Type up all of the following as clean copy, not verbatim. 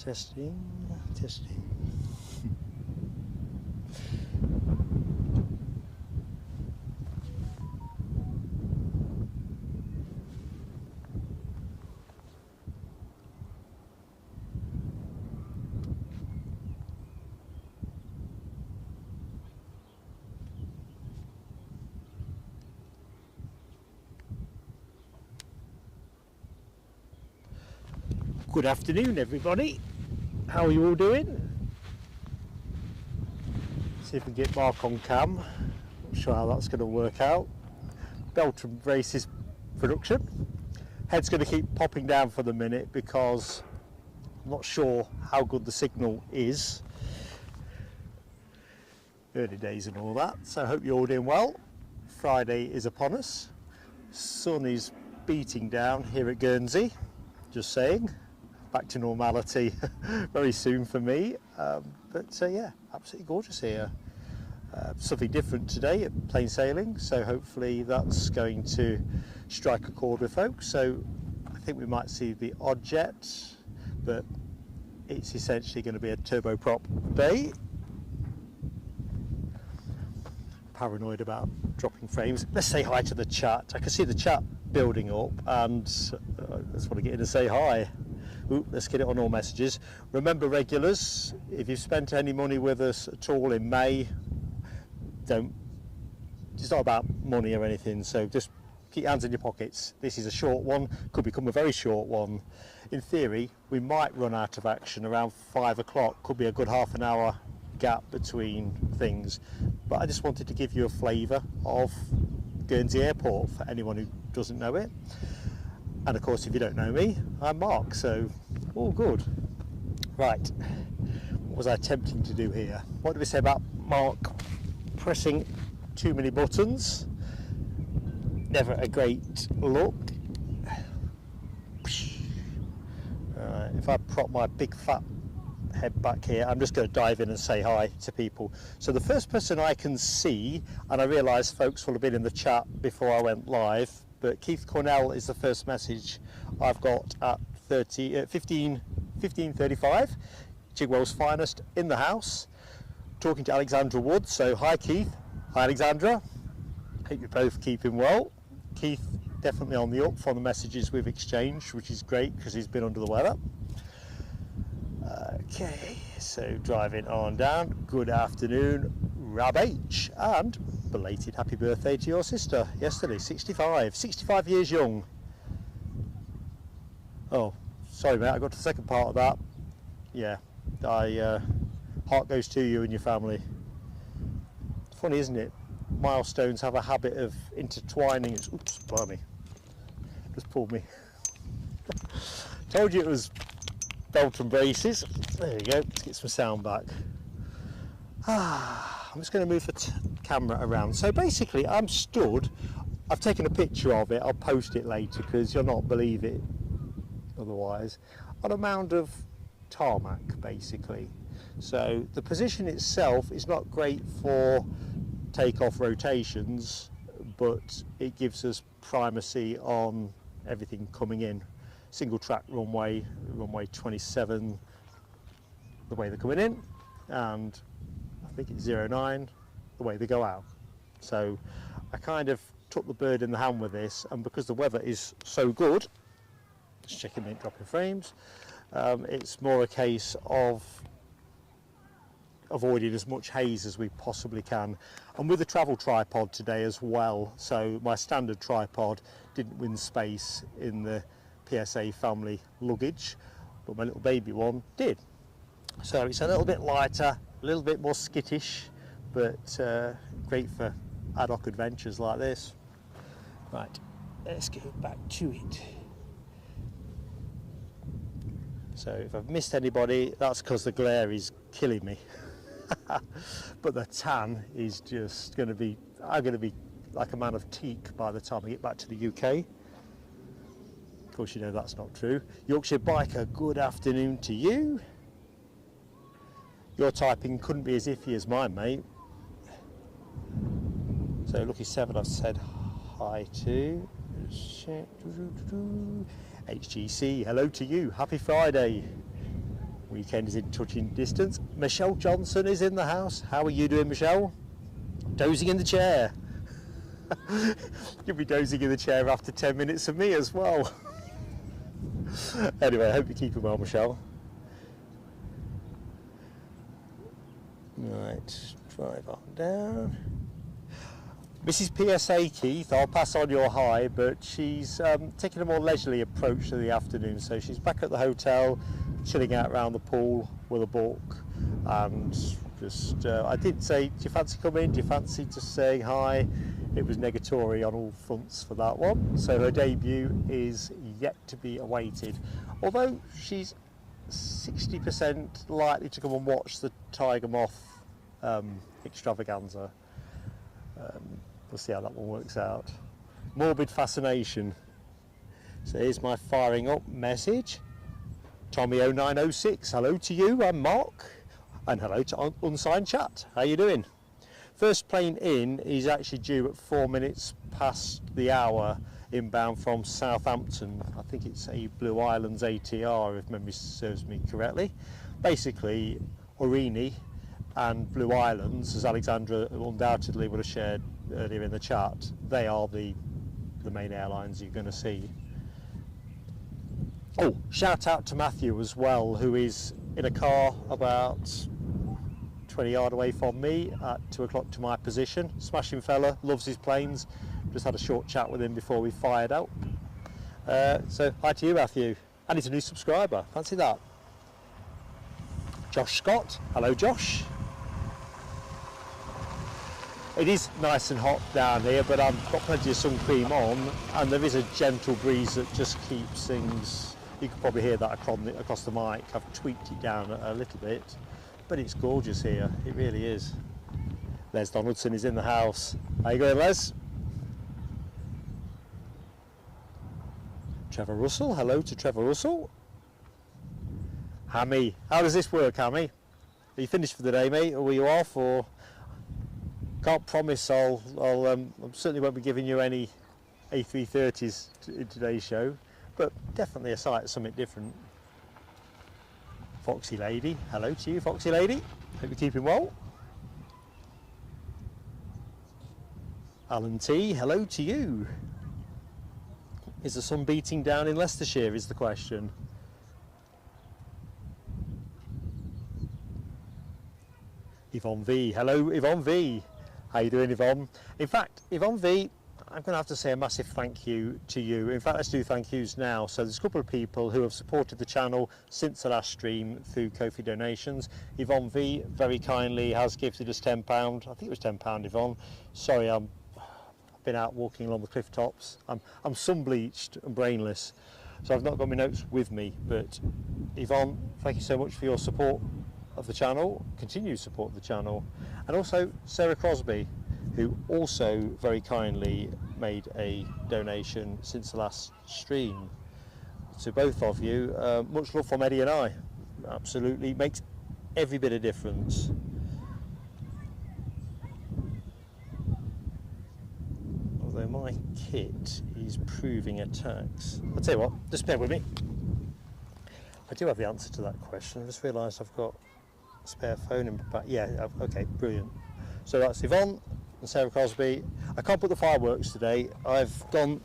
Testing, testing. Good afternoon, everybody. How are you all doing? See if we can get Mark on cam. Not sure how that's going to work out. Belt and braces production. Head's going to keep popping down for the minute because I'm not sure how good the signal is. Early days and all that. So I hope you're all doing well. Friday is upon us. Sun is beating down here at Guernsey. Just saying. Back to normality very soon for me, but yeah, absolutely gorgeous here. Something different today at plain sailing, so hopefully that's going to strike a chord with folks. So I think we might see the odd jet, but it's essentially going to be a turboprop day. Paranoid about dropping frames. Let's say hi to the chat. I can see the chat building up, and I just want to get in and say hi. Ooh, let's get it on all messages. Remember, regulars, if you've spent any money with us at all in May, it's not about money or anything, so just keep your hands in your pockets. This is a short one, could become a very short one. In theory, we might run out of action around 5 o'clock, could be a good half an hour gap between things, but I just wanted to give you a flavour of Guernsey Airport for anyone who doesn't know it. And of course, if you don't know me, I'm Mark, so all good. Right, what was I attempting to do here? What did we say about Mark pressing too many buttons? Never a great look. If I prop my big fat head back here, I'm just going to dive in and say hi to people. So the first person I can see, and I realise folks will have been in the chat before I went live, but Keith Cornell is the first message I've got at 15:35. Chigwell's finest in the house, talking to Alexandra Wood. So hi Keith, hi Alexandra. Hope you're both keeping well. Keith definitely on the up from the messages we've exchanged, which is great because he's been under the weather. Okay, so driving on down. Good afternoon, Rab H, and belated happy birthday to your sister yesterday, 65 years young. Oh, sorry mate, I got to the second part of that. Yeah, heart goes to you and your family. Funny, isn't it? Milestones have a habit of intertwining. Oops, blimey, just pulled me. Told you it was belt and braces. There you go, let's get some sound back. I'm just going to move the camera around. So basically I'm stood, I've taken a picture of it, I'll post it later because you'll not believe it otherwise, on a mound of tarmac basically. So the position itself is not great for takeoff rotations, but it gives us primacy on everything coming in. Single track runway 27, the way they're coming in, and I think it's 09, the way they go out. So I kind of took the bird in the hand with this, and because the weather is so good, just checking me dropping frames, it's more a case of avoiding as much haze as we possibly can. And with the travel tripod today as well, so my standard tripod didn't win space in the PSA family luggage, but my little baby one did. So it's a little bit lighter, a little bit more skittish, but great for ad hoc adventures like this. Right, let's go back to it. So if I've missed anybody, that's because the glare is killing me. But the tan is just going to be, I'm going to be like a man of teak by the time I get back to the UK. Of course, you know that's not true. Yorkshire Biker, good afternoon to you. Your typing couldn't be as iffy as mine, mate. So Lucky 7 I've said hi to. HGC, hello to you. Happy Friday. Weekend is in touching distance. Michelle Johnson is in the house. How are you doing, Michelle? Dozing in the chair. You'll be dozing in the chair after 10 minutes of me as well. Anyway, I hope you're keeping well, Michelle. Right, drive on down. Mrs. PSA Keith, I'll pass on your hi, but she's taking a more leisurely approach to the afternoon, so she's back at the hotel, chilling out around the pool with a book, and just, I did say, do you fancy coming, do you fancy just saying hi? It was negatory on all fronts for that one, so her debut is yet to be awaited, although she's 60% likely to come and watch the Tiger Moth extravaganza. We'll see how that one works out. Morbid fascination. So here's my firing up message. Tommy0906, hello to you, I'm Mark, and hello to Unsigned Chat. How you doing? First plane in is actually due at 4 minutes past the hour, inbound from Southampton. I think it's a Blue Islands ATR, if memory serves me correctly. Basically, Aurigny and Blue Islands, as Alexandra undoubtedly would have shared earlier in the chat, they are the main airlines you're going to see. Oh, shout out to Matthew as well, who is in a car about 20 yards away from me at 2 o'clock to my position. Smashing fella, loves his planes. Just had a short chat with him before we fired out. So hi to you, Matthew. And he's a new subscriber, fancy that. Josh Scott, hello Josh. It is nice and hot down here, but I've got plenty of sun cream on, and there is a gentle breeze that just keeps things. You can probably hear that across the mic. I've tweaked it down a little bit, but it's gorgeous here. It really is. Les Donaldson is in the house. How you going, Les? Trevor Russell, hello to Trevor Russell. Hammy, how does this work, Hammy? Are you finished for the day, mate, or were you off? Or can't promise I certainly won't be giving you any A330s in today's show, but definitely a sight of something different. Foxy Lady, hello to you, Foxy Lady. Hope you're keeping well. Alan T, hello to you. Is the sun beating down in Leicestershire, is the question. Yvonne V, hello Yvonne V. How you doing, Yvonne? In fact, Yvonne V, I'm going to have to say a massive thank you to you. In fact, let's do thank yous now. So there's a couple of people who have supported the channel since the last stream through Ko-fi donations. Yvonne V very kindly has gifted us £10. I think it was £10, Yvonne. Sorry, I've been out walking along the cliff tops. I'm sun-bleached and brainless, so I've not got my notes with me. But Yvonne, thank you so much for your support of the channel, continued support of the channel. And also Sarah Crosby, who also very kindly made a donation since the last stream. To both of you, much love from Eddie and I. Absolutely makes every bit of difference. Although my kit is proving attacks. I'll tell you what, just bear with me. I do have the answer to that question. I just realised I've got a spare phone in my back. Yeah, okay, brilliant. So that's Yvonne and Sarah Crosby. I can't put the fireworks today. I've gone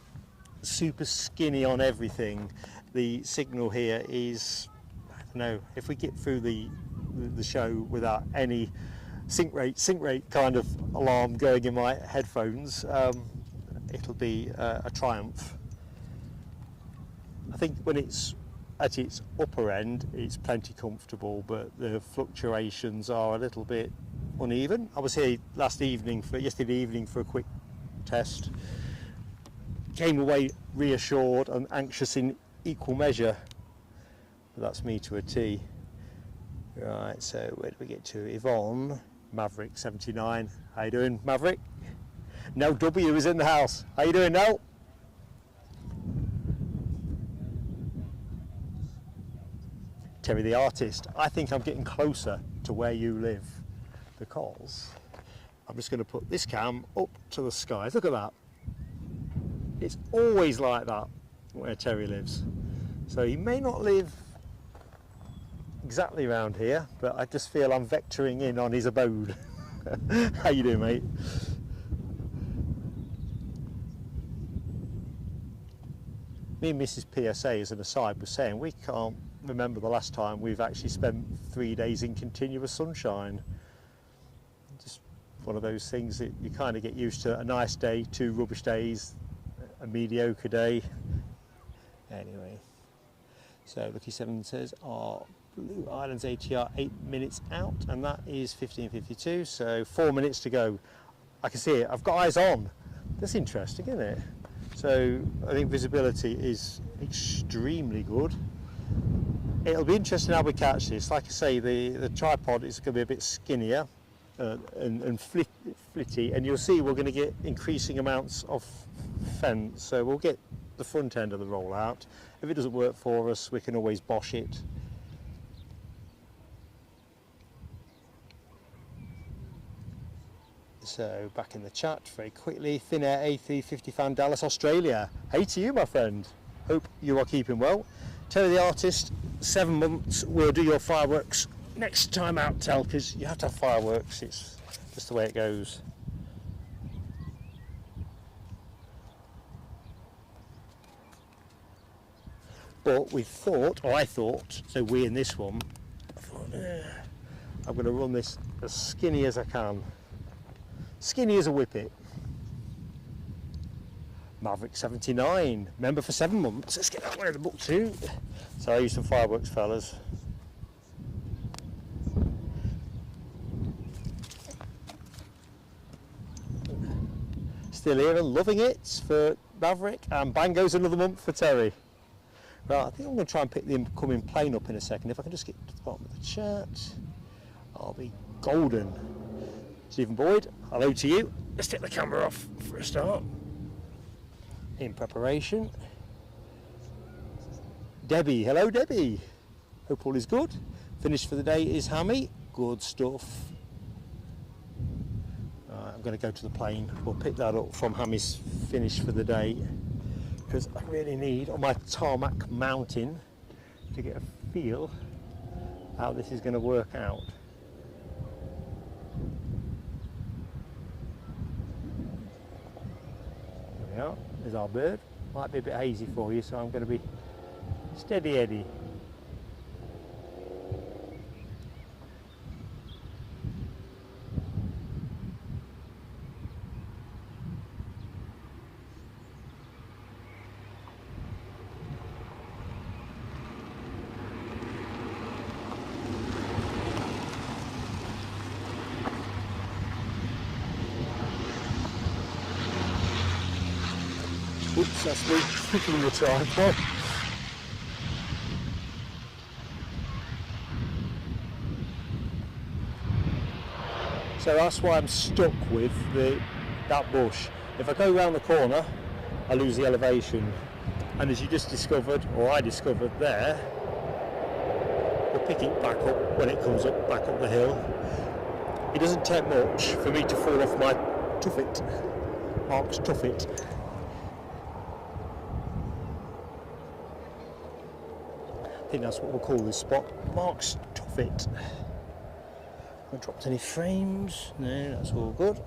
super skinny on everything. The signal here is, I don't know, if we get through the show without any sync rate kind of alarm going in my headphones, it'll be a triumph. I think when it's at its upper end, it's plenty comfortable, but the fluctuations are a little bit uneven. I was here yesterday evening for a quick test. Came away reassured and anxious in equal measure. But that's me to a T. Right, so where do we get to? Yvonne, Maverick 79. How you doing, Maverick? Nell W is in the house. How you doing, Nell? Terry the Artist. I think I'm getting closer to where you live, because I'm just going to put this cam up to the skies. Look at that. It's always like that where Terry lives. So he may not live exactly around here, but I just feel I'm vectoring in on his abode. How you doing, mate? Me and Mrs. PSA, as an aside, was saying we can't remember the last time we've actually spent 3 days in continuous sunshine. Just one of those things that you kind of get used to. A nice day, 2 rubbish days, a mediocre day. Anyway, so Lucky 7 says our Blue Islands ATR 8 minutes out, and that is 15:52, so 4 minutes to go. I can see it, I've got eyes on. That's interesting, isn't it? So I think visibility is extremely good. It'll be interesting how we catch this. Like I say, the tripod is going to be a bit skinnier and flitty, and you'll see we're going to get increasing amounts of fence. So we'll get the front end of the roll out. If it doesn't work for us, we can always bosh it. So back in the chat very quickly, Thin Air A350 fan, Dallas, Australia. Hey to you, my friend. Hope you are keeping well. Terry the Artist, 7 months. We'll do your fireworks next time out, Tel, because you have to have fireworks. It's just the way it goes. But we thought, or I thought, so we in this one, I thought, I'm going to run this as skinny as I can. Skinny as a whippet. Maverick 79, member for 7 months. Let's get that one in the book too. So I use some fireworks, fellas. Still here and loving it for Maverick, and bang goes another month for Terry. Right, I think I'm going to try and pick the incoming plane up in a second. If I can just get to the bottom of the chat, I'll be golden. Stephen Boyd, hello to you. Let's take the camera off for a start. In preparation. Debbie, hello Debbie. Hope all is good. Finished for the day is Hammy. Good stuff. I'm going to go to the plane. We'll pick that up from Hammy's finish for the day, because I really need, on my tarmac mountain, to get a feel how this is going to work out. There we are. There's our bird. Might be a bit hazy for you, so I'm going to be steady Eddie. Oops, that's me kicking the tripod. So that's why I'm stuck with that bush. If I go around the corner, I lose the elevation. And as you just discovered, or I discovered there, we'll pick it back up when it comes up, back up the hill. It doesn't take much for me to fall off my tuffet, Mark's tuffet. I think that's what we'll call this spot, Mark's tuffet. Haven't dropped any frames, no, that's all good.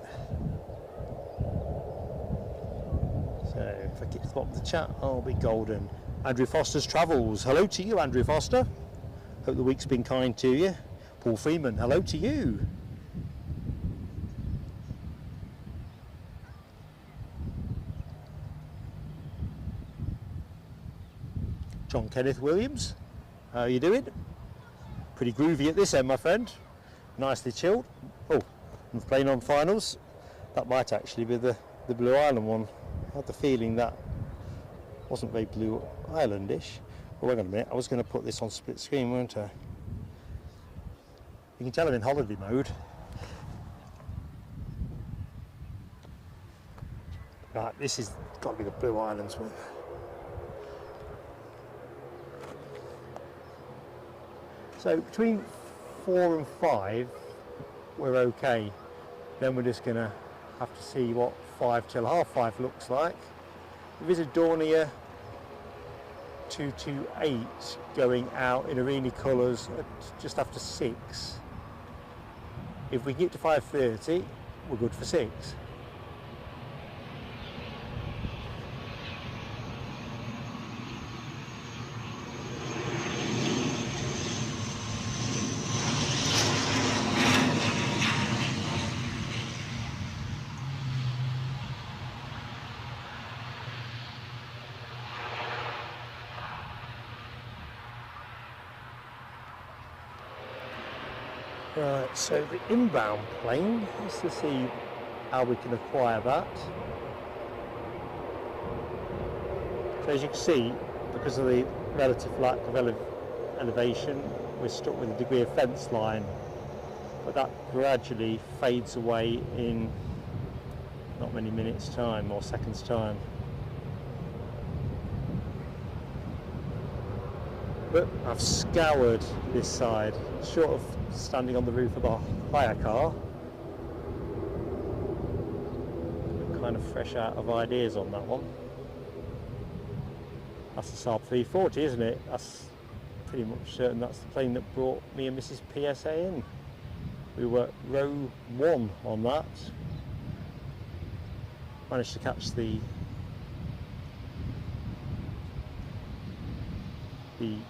So if I get to the bottom of the chat, I'll be golden. Andrew Foster's Travels, hello to you Andrew Foster. Hope the week's been kind to you. Paul Freeman, hello to you. John Kenneth Williams, how are you doing? Pretty groovy at this end, my friend. Nicely chilled. Oh, I'm playing on finals. That might actually be the Blue Island one. I had the feeling that wasn't very Blue Islandish. Well, wait on a minute, I was going to put this on split screen, weren't I? You can tell I'm in holiday mode. Right, this has got to be the Blue Islands one. So between 4 and 5, we're okay. Then we're just going to have to see what 5 till half 5 looks like. If it's a Dornier 228 going out in Aurigny colours at just after 6. If we get to 5:30, we're good for 6. Right, so the inbound plane, let's just see how we can acquire that. So as you can see, because of the relative lack of elevation, we're stuck with a degree of fence line, but that gradually fades away in not many minutes time or seconds time. But I've scoured this side, short of standing on the roof of a hire car. I'm kind of fresh out of ideas on that one. That's the Saab 340, isn't it? That's pretty much certain that's the plane that brought me and Mrs. PSA in. We were row 1 on that. Managed to catch the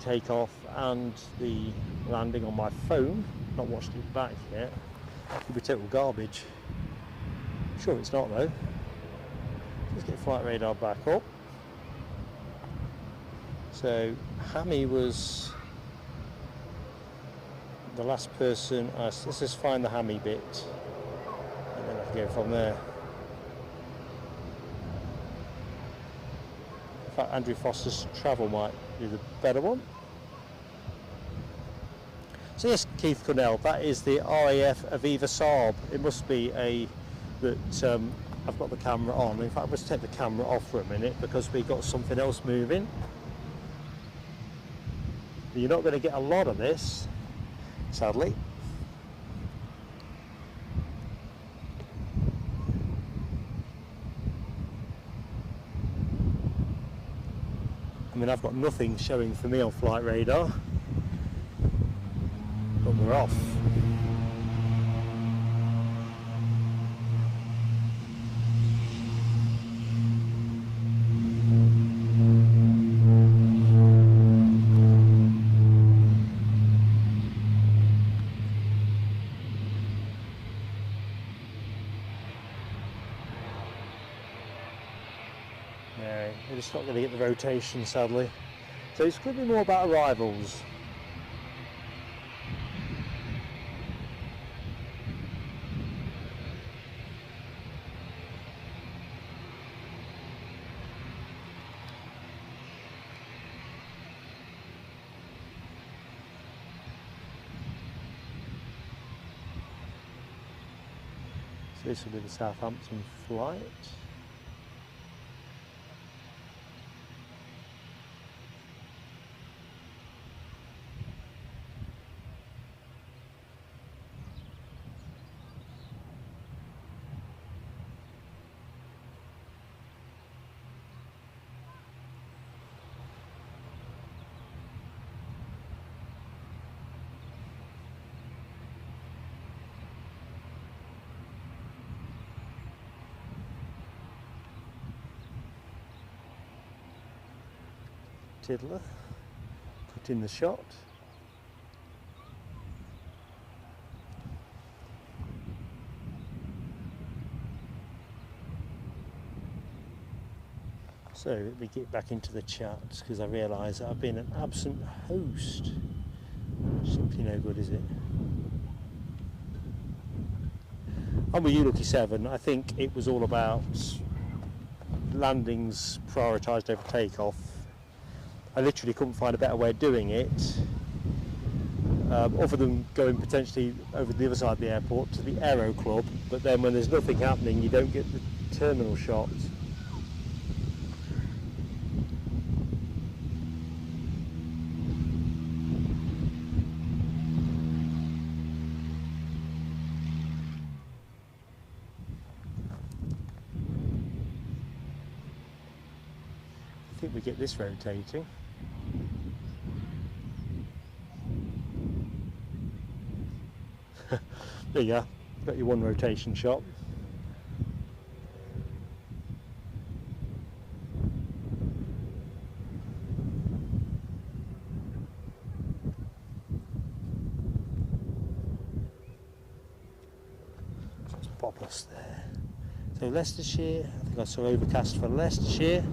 takeoff and the landing on my phone. Not watched it back yet. Could be total garbage. Sure it's not though. Let's get flight radar back up. So Hammy was the last person. Let's just find the Hammy bit and then I can go from there. In fact, Andrew Foster's Travel might be the better one. So yes, Keith Cornell, that is the RAF Aviva Saab. It must be that I've got the camera on. In fact, let's take the camera off for a minute because we've got something else moving. You're not going to get a lot of this, sadly. I mean, I've got nothing showing for me on flight radar, but we're off. No, we're just not going to get the rotation, sadly. So it's going to be more about arrivals. So this will be the Southampton flight. Tiddler, put in the shot. So let me get back into the chat because I realise that I've been an absent host. Simply no good, is it? I'm with you, Lucky 7. I think it was all about landings prioritised over takeoff. I literally couldn't find a better way of doing it, other than going potentially over the other side of the airport to the Aero Club, but then when there's nothing happening you don't get the terminal shot. I think we get this rotating. There you go, got your one rotation shot. Just pop us there. So Leicestershire, I think I saw overcast for Leicestershire.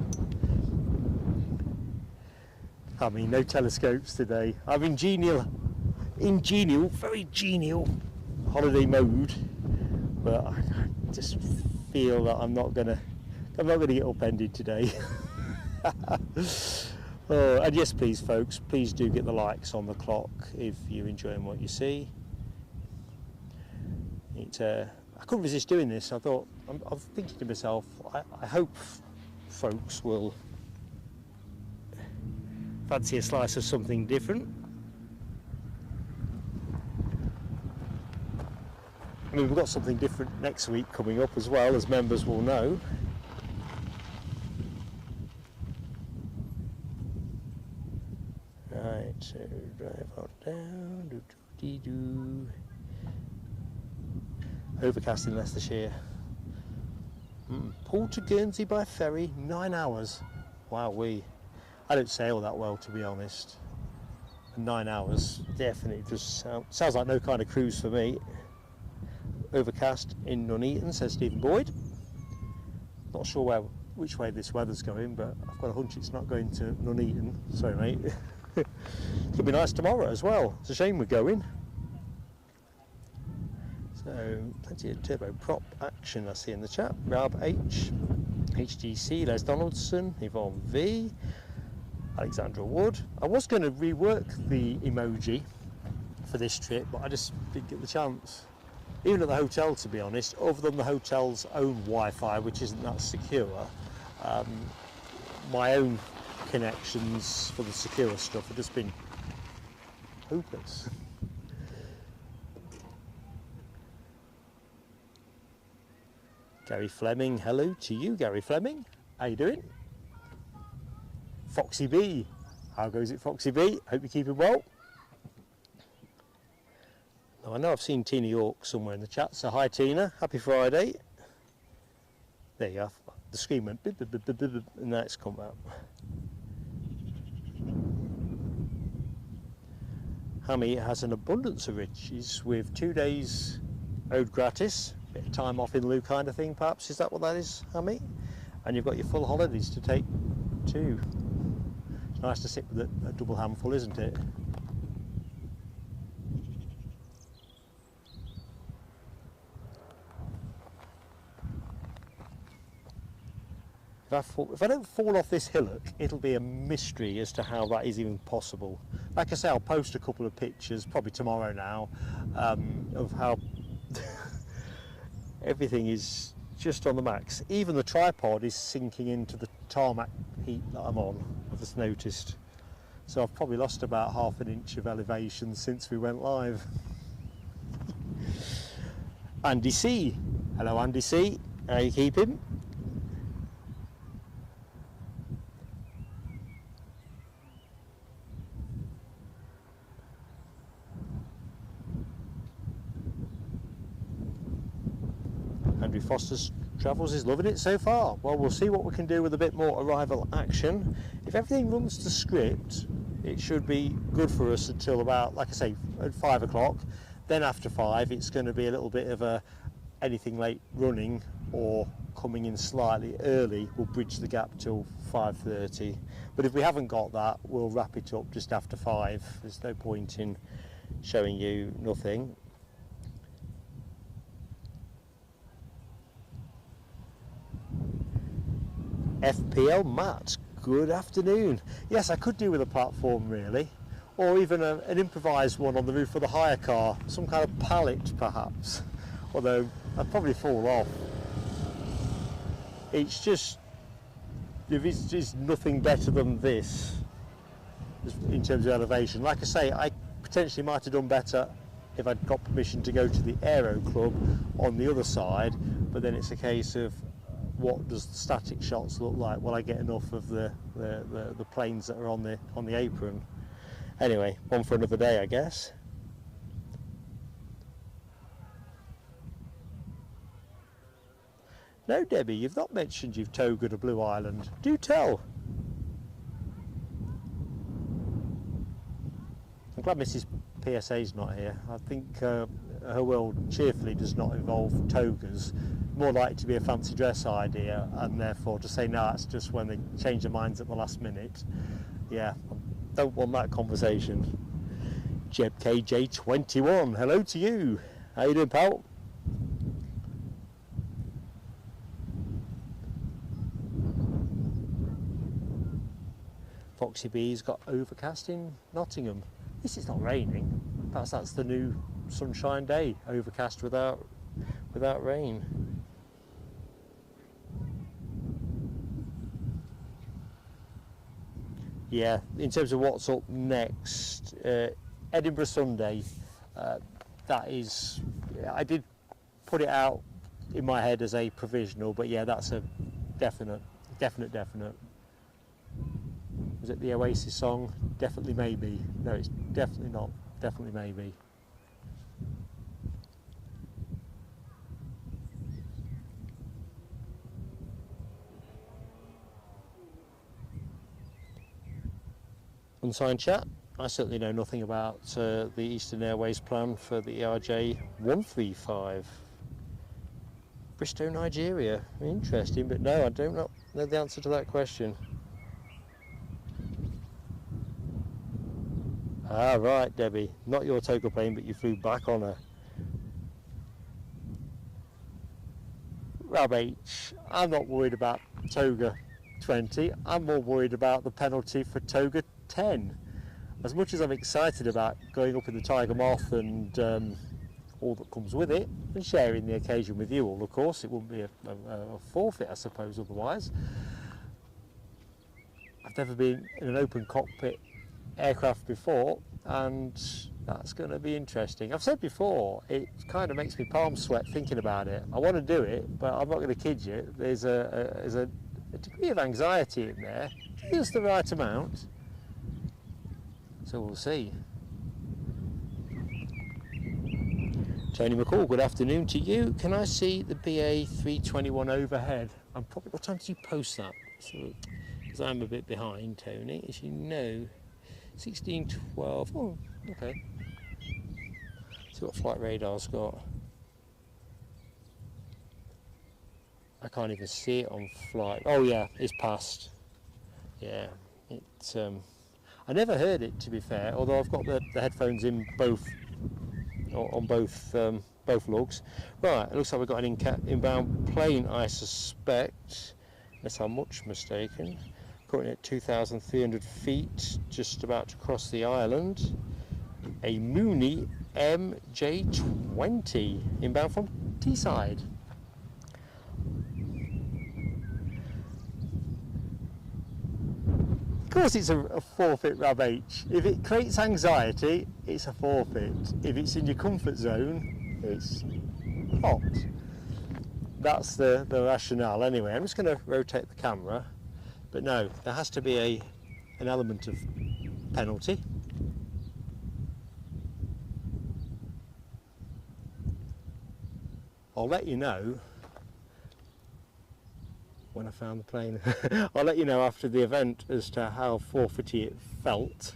I mean, no telescopes today. I'm in very genial holiday mode, but I just feel that I'm not gonna get upended today. Oh, and yes, please, folks, please do get the likes on the clock if you're enjoying what you see. I couldn't resist doing this. I thought, I'm thinking to myself, I hope folks will fancy a slice of something different. I mean, we've got something different next week coming up as well, as members will know. Right, so drive on down, do. Overcast in Leicestershire. Pull to Guernsey by ferry, 9 hours. Wowee. I don't sail that well, to be honest. And 9 hours definitely does sounds like no kind of cruise for me. Overcast in Nuneaton, says Stephen Boyd. Not sure which way this weather's going, but I've got a hunch it's not going to Nuneaton. Sorry, mate. It'll be nice tomorrow as well. It's a shame we're going. So, plenty of turboprop action I see in the chat. Rab H, HGC, Les Donaldson, Yvonne V, Alexandra Wood. I was going to rework the emoji for this trip, but I just didn't get the chance. Even at the hotel, to be honest, other than the hotel's own Wi-Fi, which isn't that secure, my own connections for the secure stuff have just been hopeless. Gary Fleming, hello to you, Gary Fleming. How you doing? Foxy B, how goes it, Foxy B? Hope you're keeping well. Now, I know I've seen Tina York somewhere in the chat, so hi Tina, happy Friday. There you go, the screen went bip, bip, bip, bip, bip, and now it's come out. Hammy has an abundance of riches with 2 days owed gratis, bit of time off in lieu kind of thing perhaps, is that what that is, Hammy? And you've got your full holidays to take too. It's nice to sit with a double handful, isn't it? If I don't fall off this hillock, it'll be a mystery as to how that is even possible. Like I say, I'll post a couple of pictures, probably tomorrow now, of how everything is just on the max. Even the tripod is sinking into the tarmac heat that I'm on, I've just noticed. So I've probably lost about ½ an inch of elevation since we went live. Andy C. Hello Andy C. How you keeping? Andrew Foster's Travels is loving it so far. Well, we'll see what we can do with a bit more arrival action. If everything runs to script, it should be good for us until about, like I say, at 5 o'clock. Then after 5, it's going to be a little bit of a anything late running or coming in slightly early will bridge the gap till 5:30. But if we haven't got that, we'll wrap it up just after 5. There's no point in showing you nothing. FPL Matt, good afternoon. Yes, I could do with a platform really, or even an improvised one on the roof of the hire car, some kind of pallet perhaps, although I'd probably fall off. It's just, it's just nothing better than this in terms of elevation. Like I say, I potentially might have done better if I'd got permission to go to the Aero Club on the other side, but then it's a case of what does the static shots look like? Will I get enough of the planes that are on the apron? Anyway, one for another day, I guess. No, Debbie, you've not mentioned you've togaed a blue island. Do tell. I'm glad Mrs. PSA's not here. I think her world cheerfully does not involve togas. More likely to be a fancy dress idea, and therefore to say no, it's just when they change their minds at the last minute. Yeah, I don't want that conversation. Jeb KJ21, hello to you. How you doing, pal? Foxy B's got overcast in Nottingham. This is not raining. Perhaps that's the new sunshine day. Overcast without rain. Yeah, in terms of what's up next, Edinburgh Sunday. That is, I did put it out in my head as a provisional, but yeah, that's a definite. Was it the Oasis song? Definitely maybe. No, it's definitely not. Definitely maybe. Unsigned chat. I certainly know nothing about the Eastern Airways plan for the ERJ 135. Bristow, Nigeria. Interesting, but no, I don't know the answer to that question. Ah, right, Debbie. Not your toga plane, but you flew back on her. Rab H, I'm not worried about toga 20. I'm more worried about the penalty for toga 10. As much as I'm excited about going up in the Tiger Moth and all that comes with it, and sharing the occasion with you all, of course, it wouldn't be a forfeit, I suppose, otherwise. I've never been in an open cockpit aircraft before, and that's going to be interesting. I've said before, it kind of makes me palms sweat thinking about it. I want to do it, but I'm not going to kid you. There's a degree of anxiety in there, just the right amount. So we'll see. Tony McCall, good afternoon to you. Can I see the BA 321 overhead? I'm probably, what time did you post that? So, because I'm a bit behind, Tony, as you know. 1612. Oh, okay. See what flight radar's got. I can't even see it on flight. Oh yeah, it's passed. Yeah, it's. I never heard it, to be fair. Although I've got the headphones in both, on both lugs. Right, it looks like we've got an inbound plane, I suspect, unless I'm much mistaken. Currently at 2,300 feet, just about to cross the island. A Mooney MJ20, inbound from Teesside. Of course it's a forfeit, Rab H. If it creates anxiety, it's a forfeit. If it's in your comfort zone, it's not. That's the rationale anyway. I'm just going to rotate the camera. But no, there has to be an element of penalty. I'll let you know when I found the plane. I'll let you know after the event as to how forfeity it felt.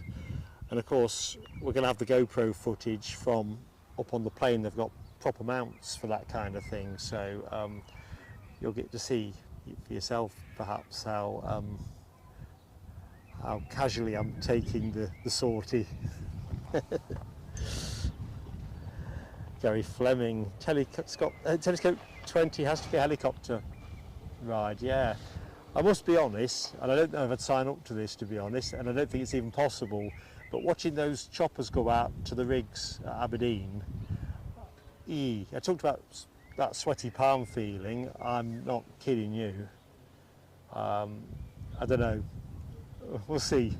And of course, we're going to have the GoPro footage from up on the plane. They've got proper mounts for that kind of thing. So you'll get to see for yourself perhaps how casually I'm taking the sortie. Gary Fleming, telescope 20 has to be a helicopter ride, yeah. I must be honest, and I don't know if I'd sign up to this, to be honest, and I don't think it's even possible, but watching those choppers go out to the rigs at Aberdeen, I talked about that sweaty palm feeling. I'm not kidding you. I don't know. We'll see.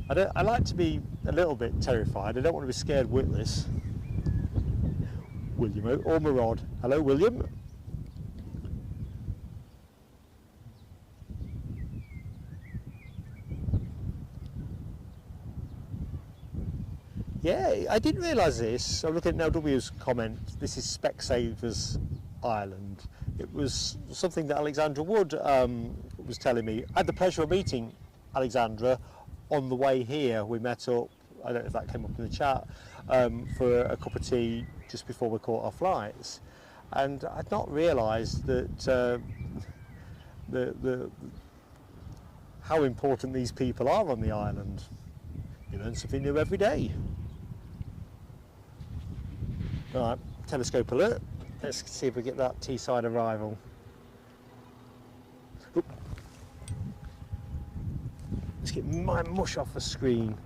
I like to be a little bit terrified. I don't want to be scared witless. William or Murad. Hello, William. Yeah, I didn't realise this. I'm looking at NLW's comment. This is Specsavers island. It was something that Alexandra Wood was telling me. I had the pleasure of meeting Alexandra on the way here. We met up, I don't know if that came up in the chat, for a cup of tea just before we caught our flights. And I'd not realised that how important these people are on the island. You learn something new every day. Right, telescope alert. Let's see if we get that Teesside arrival. Oop. Let's get my mush off the screen.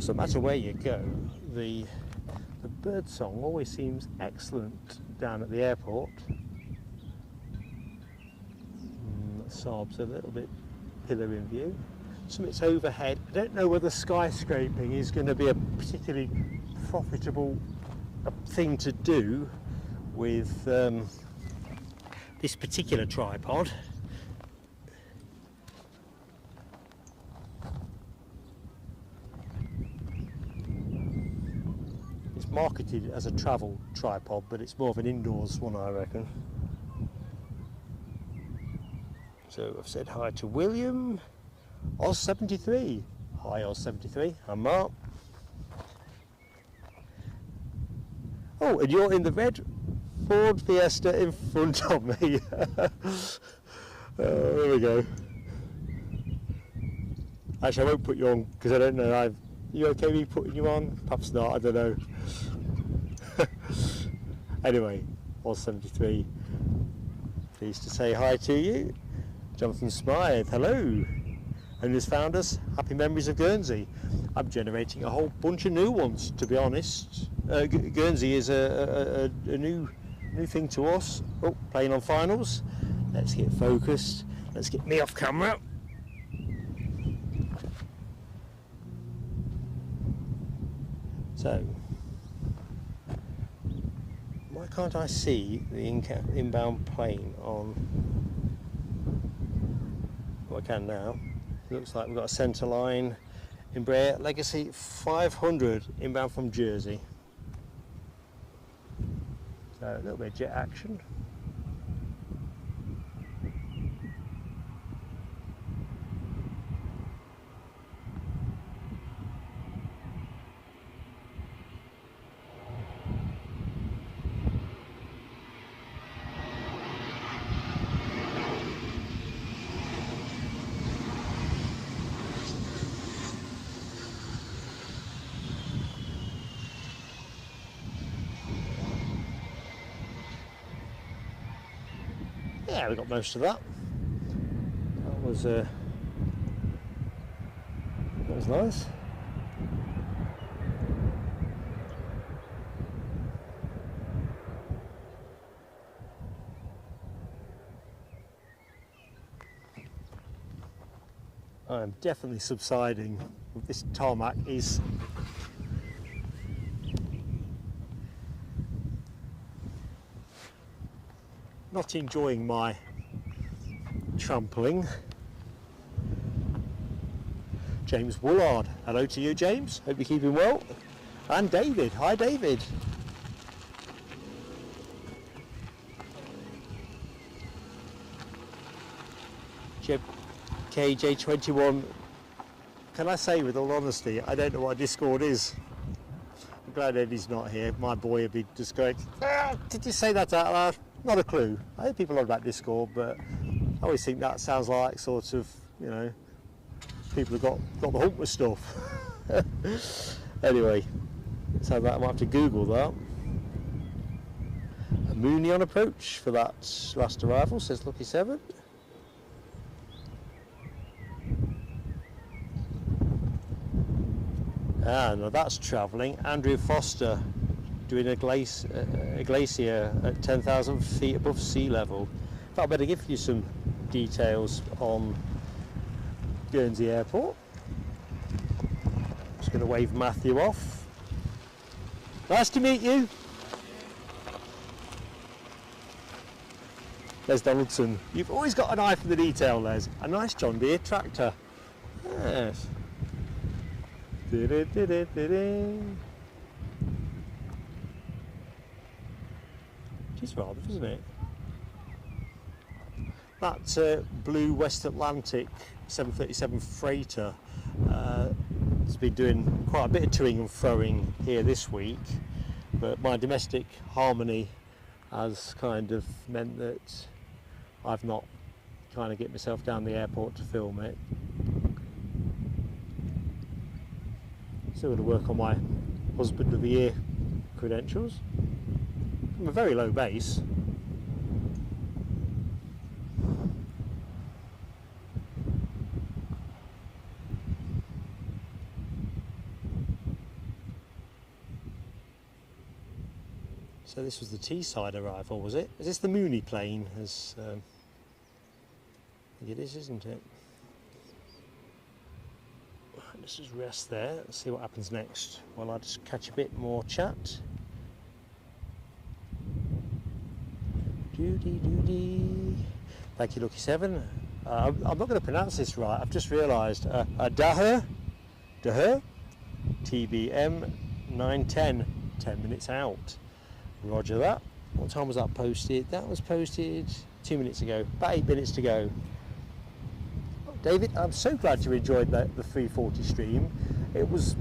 So no matter where you go, the bird song always seems excellent down at the airport. Saab's a little bit pillar in view. Something's overhead. I don't know whether skyscraping is going to be a particularly profitable thing to do with this particular tripod. Marketed as a travel tripod, but it's more of an indoors one, I reckon. So I've said hi to William. Oz73. Hi Oz73. I'm Mark. Oh, and you're in the red Ford Fiesta in front of me. There we go. Actually, I won't put you on because I don't know. You okay with me putting you on? Perhaps not, I don't know. Anyway, Oz73, pleased to say hi to you. Jonathan Smythe, hello. And has found us, happy memories of Guernsey. I'm generating a whole bunch of new ones, to be honest. Guernsey is a new thing to us. Oh, playing on finals. Let's get focused. Let's get me off camera. So, why can't I see the inbound plane on? Well, I can now. It looks like we've got a centre line Embraer Legacy 500 inbound from Jersey. So a little bit of jet action. Yeah, we got most of that. That was nice. I'm definitely subsiding. This tarmac is not enjoying my trampling. James Woolard, hello to you, James. Hope you're keeping well. And David, hi David. KJ21, can I say with all honesty, I don't know what a Discord is. I'm glad Eddie's not here. My boy would be just going, did you say that out loud? Not a clue. I hear people on about Discord, but I always think that sounds like sort of, you know, people have got the hump with stuff. Anyway, so that I might have to Google that. A Mooney on approach for that last arrival, says Lucky 7. Ah, now that's travelling. Andrew Foster doing a glacier at 10,000 feet above sea level. I better give you some details on Guernsey Airport. Just going to wave Matthew off. Nice to meet you. Les Donaldson, you've always got an eye for the detail, Les. A nice John Deere tractor. Yes. It's rather, isn't it? That blue West Atlantic 737 freighter has been doing quite a bit of toing and froing here this week, but my domestic harmony has kind of meant that I've not trying to get myself down the airport to film it. Still got to work on my Husband of the Year credentials from a very low base. So this was the Teesside arrival, was it? Is this the Mooney plane? As I think it is, isn't it? Let's just rest there. Let's see what happens next. Well, I'll just catch a bit more chat. Doody doody. Thank you, Lucky Seven. I'm not going to pronounce this right. I've just realised. Daher, TBM 910. 10 minutes out. Roger that. What time was that posted? That was posted 2 minutes ago. About 8 minutes to go. David, I'm so glad you enjoyed the 340 stream. It was,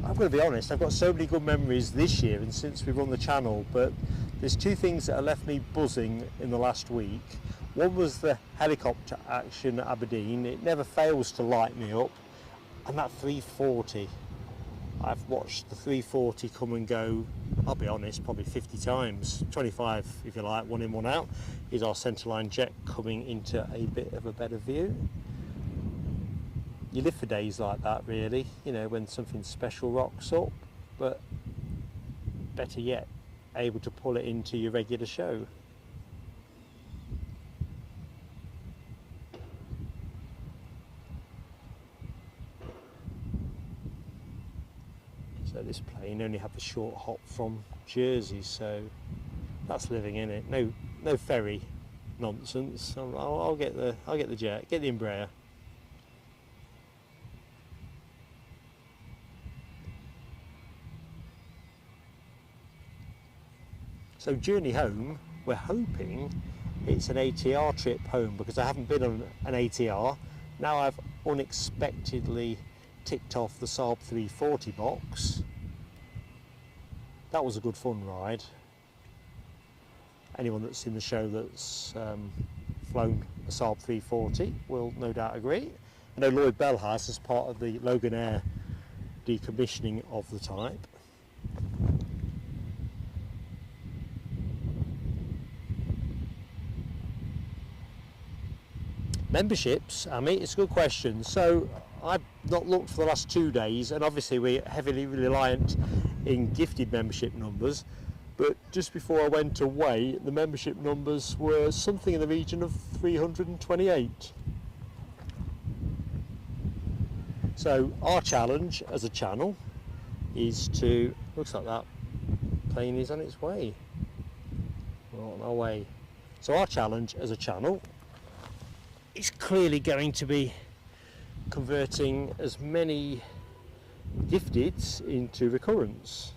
I've got to be honest, I've got so many good memories this year and since we've run the channel, but there's two things that have left me buzzing in the last week. One was the helicopter action at Aberdeen. It never fails to light me up. And that 340. I've watched the 340 come and go, I'll be honest, probably 50 times. 25, if you like, one in, one out. Is our centerline jet coming into a bit of a better view. You live for days like that, really, you know, when something special rocks up, but better yet, able to pull it into your regular show. So this plane only had the short hop from Jersey, so that's living in it. No ferry nonsense. I'll get the jet, get the Embraer. So journey home, we're hoping it's an ATR trip home because I haven't been on an ATR. Now I've unexpectedly ticked off the Saab 340 box. That was a good fun ride. Anyone that's seen the show that's flown a Saab 340 will no doubt agree. I know Lloyd Bell has as part of the Logan Air decommissioning of the type. Memberships, Amy, it's a good question. So I've not looked for the last 2 days, and obviously we're heavily reliant in gifted membership numbers, but just before I went away the membership numbers were something in the region of 328. So our challenge as a channel is to, looks like that plane is on its way. We're on our way. So our challenge as a channel is clearly going to be converting as many gifteds into recurrents.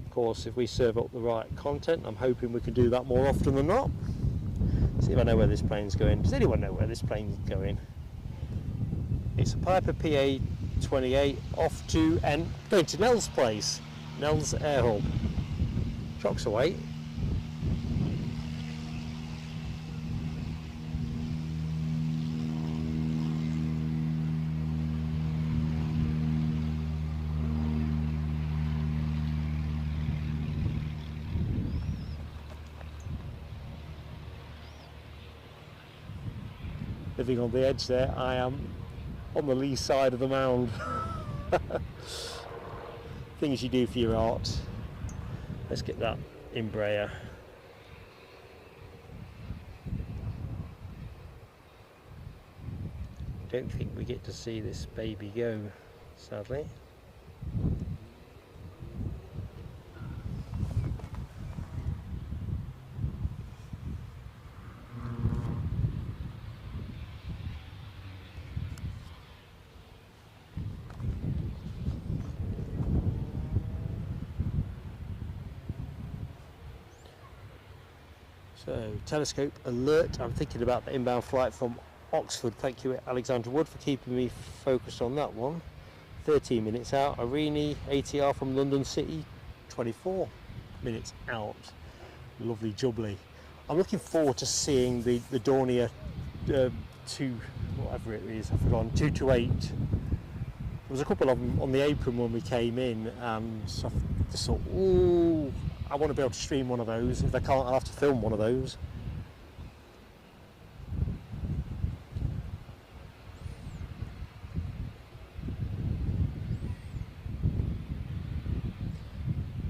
Of course, if we serve up the right content, I'm hoping we can do that more often than not. See if I know where this plane's going. Does anyone know where this plane's going? It's a Piper PA-28 off to and going to Nell's place, Nell's Air Hub. Chocks away. Living on the edge there, I am on the lee side of the mound. Things you do for your art. Let's get that Embraer. don't think we get to see this baby go, sadly. So, telescope alert. I'm thinking about the inbound flight from Oxford. Thank you, Alexandra Wood, for keeping me focused on that one. 13 minutes out. Aurigny ATR from London City, 24 minutes out. Lovely jubbly. I'm looking forward to seeing the Dornier 2, whatever it is, I've forgotten, 228. There was a couple of them on the apron when we came in, so I just thought, ooh, I want to be able to stream one of those. If I can't, I'll have to film one of those.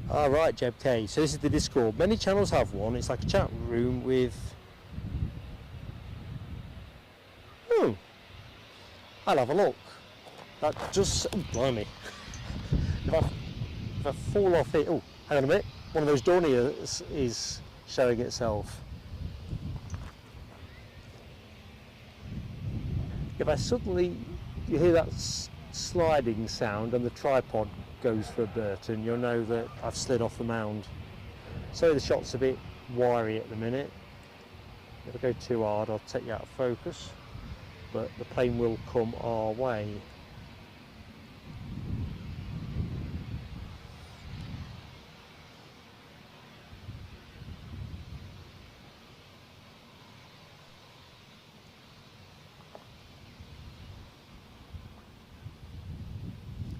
Alright, Jeb K. So this is the Discord. Many channels have one. It's like a chat room with... I'll have a look. That just... Oh, blimey. If I fall off it... Oh, hang on a minute. One of those Dorniers is showing itself. If I suddenly... You hear that sliding sound and the tripod goes for a Burton, you'll know that I've slid off the mound. So the shot's a bit wiry at the minute. If I go too hard, I'll take you out of focus, but the plane will come our way.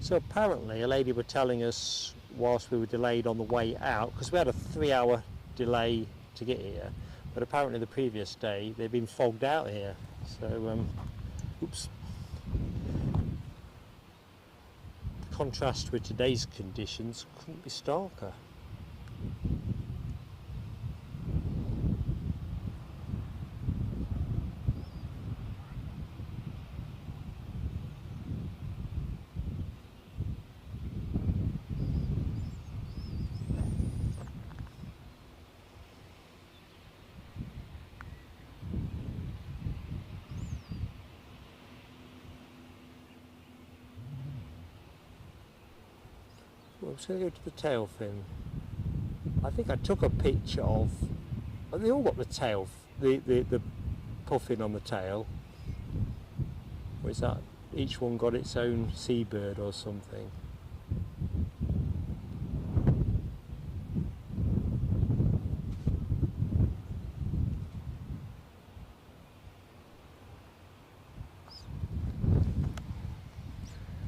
So apparently a lady was telling us whilst we were delayed on the way out, because we had a 3-hour delay to get here, but apparently the previous day they'd been fogged out here. So, oops. The contrast with today's conditions couldn't be starker. I'm just going to go to the tail fin. I think I took a picture of... They all got the tail, the puffin on the tail. Or is that each one got its own seabird or something?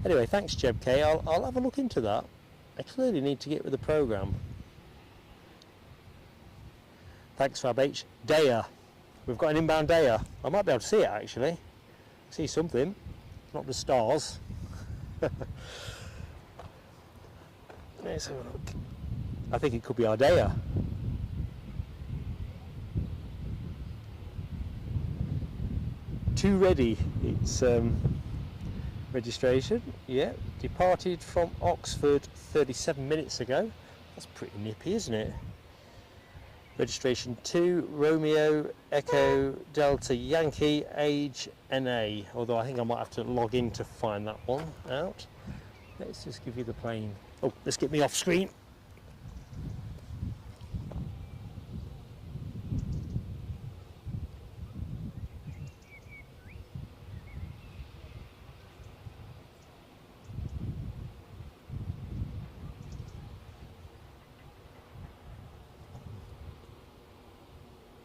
Anyway, thanks Jeb K. I'll have a look into that. I clearly need to get with the programme. Thanks Fab H. Daya. We've got an inbound Daya. I might be able to see it actually. See something. Not the stars. Let's have a look. I think it could be our Daya. Too ready. It's registration. Yeah. Departed from Oxford 37 minutes ago. That's pretty nippy, isn't it? Registration 2, Romeo, Echo, Delta, Yankee, age, NA. Although I think I might have to log in to find that one out. Let's just give you the plane. Oh, let's get me off screen.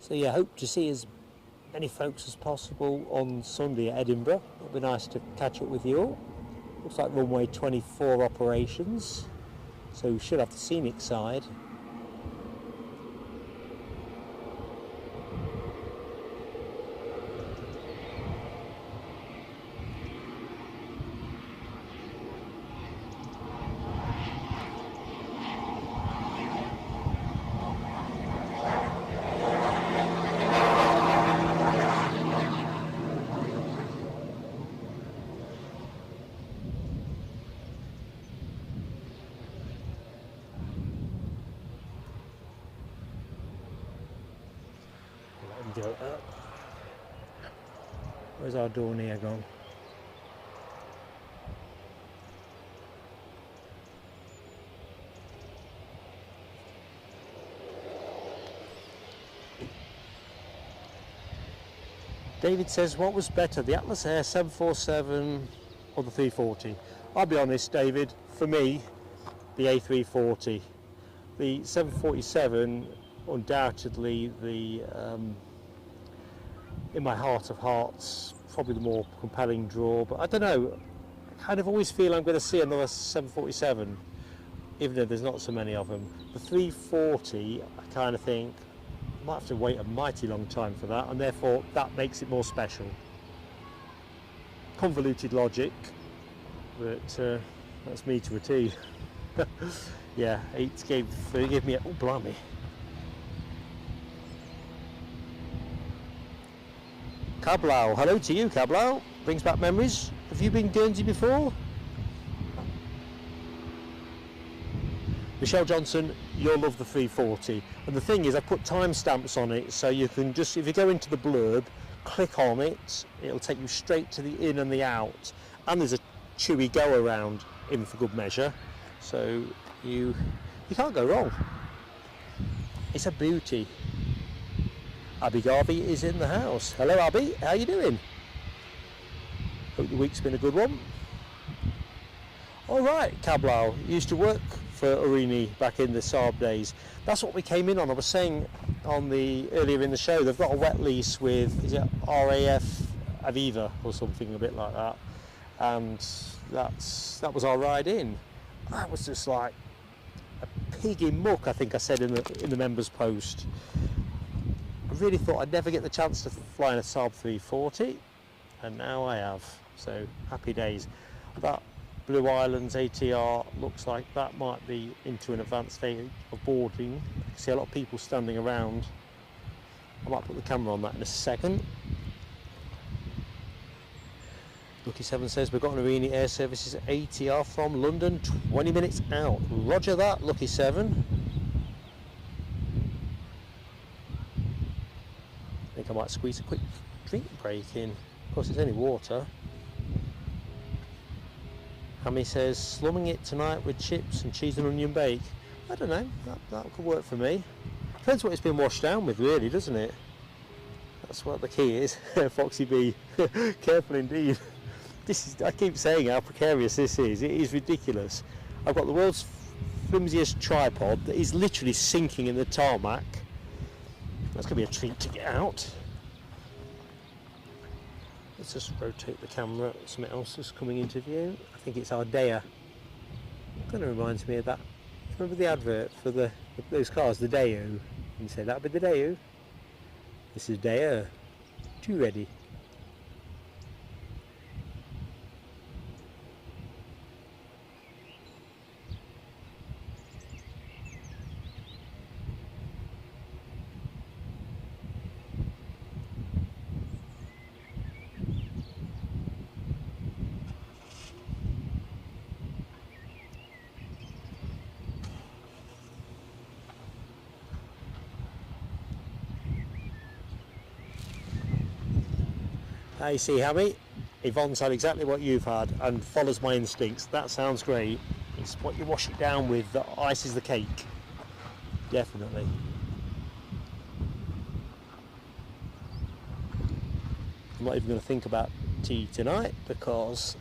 So yeah, hope to see as many folks as possible on Sunday at Edinburgh. It'll be nice to catch up with you all. Looks like runway 24 operations, so we should have the scenic side. Where's our Dornier gone? David says, what was better, the Atlas Air 747 or the 340? I'll be honest, David, for me, the A340. The 747, undoubtedly, in my heart of hearts, probably the more compelling draw, but I don't know, I kind of always feel I'm going to see another 747, even though there's not so many of them. The 340, I kind of think, I might have to wait a mighty long time for that, and therefore that makes it more special. Convoluted logic, but that's me to a T. Yeah, it gave me a, oh blimey. Cablau, hello to you, Cablau. Brings back memories. Have you been Guernsey before? Michelle Johnson, you'll love the 340. And the thing is, I put timestamps on it, so you can just, if you go into the blurb, click on it, it'll take you straight to the in and the out. And there's a chewy go around in for good measure. So you can't go wrong. It's a beauty. Abby Garvey is in the house. Hello Abby, how you doing? Hope the week's been a good one. Alright, Cablau, used to work for Aurigny back in the Saab days. That's what we came in on. I was saying earlier in the show, they've got a wet lease with, is it RAF Aviva or something a bit like that, and that was our ride in. That was just like a pig in muck, I think I said in the members post. I really thought I'd never get the chance to fly in a Saab 340, and now I have, so happy days. That Blue Islands ATR looks like that might be into an advanced state of boarding. I can see a lot of people standing around. I might put the camera on that in a second. Lucky 7 says we've got an Aurigny Air Services ATR from London, 20 minutes out. Roger that, Lucky 7. I think I might squeeze a quick drink break in. Of course, it's only water. Hammy says, slumming it tonight with chips and cheese and onion bake. I don't know, that could work for me. Depends what it's been washed down with, really, doesn't it? That's what the key is. Foxy B, careful indeed. I keep saying how precarious this is. It is ridiculous. I've got the world's flimsiest tripod that is literally sinking in the tarmac. That's going to be a treat to get out. Let's just rotate the camera. Something else is coming into view. I think it's our Dea. It kind of reminds me of that. Remember the advert for those cars, the Deo? You say that would be the Deo. This is Dea. Too ready. You see, Hammy, Yvonne's had exactly what you've had and follows my instincts. That sounds great. It's what you wash it down with that ices the cake. Definitely. I'm not even going to think about tea tonight because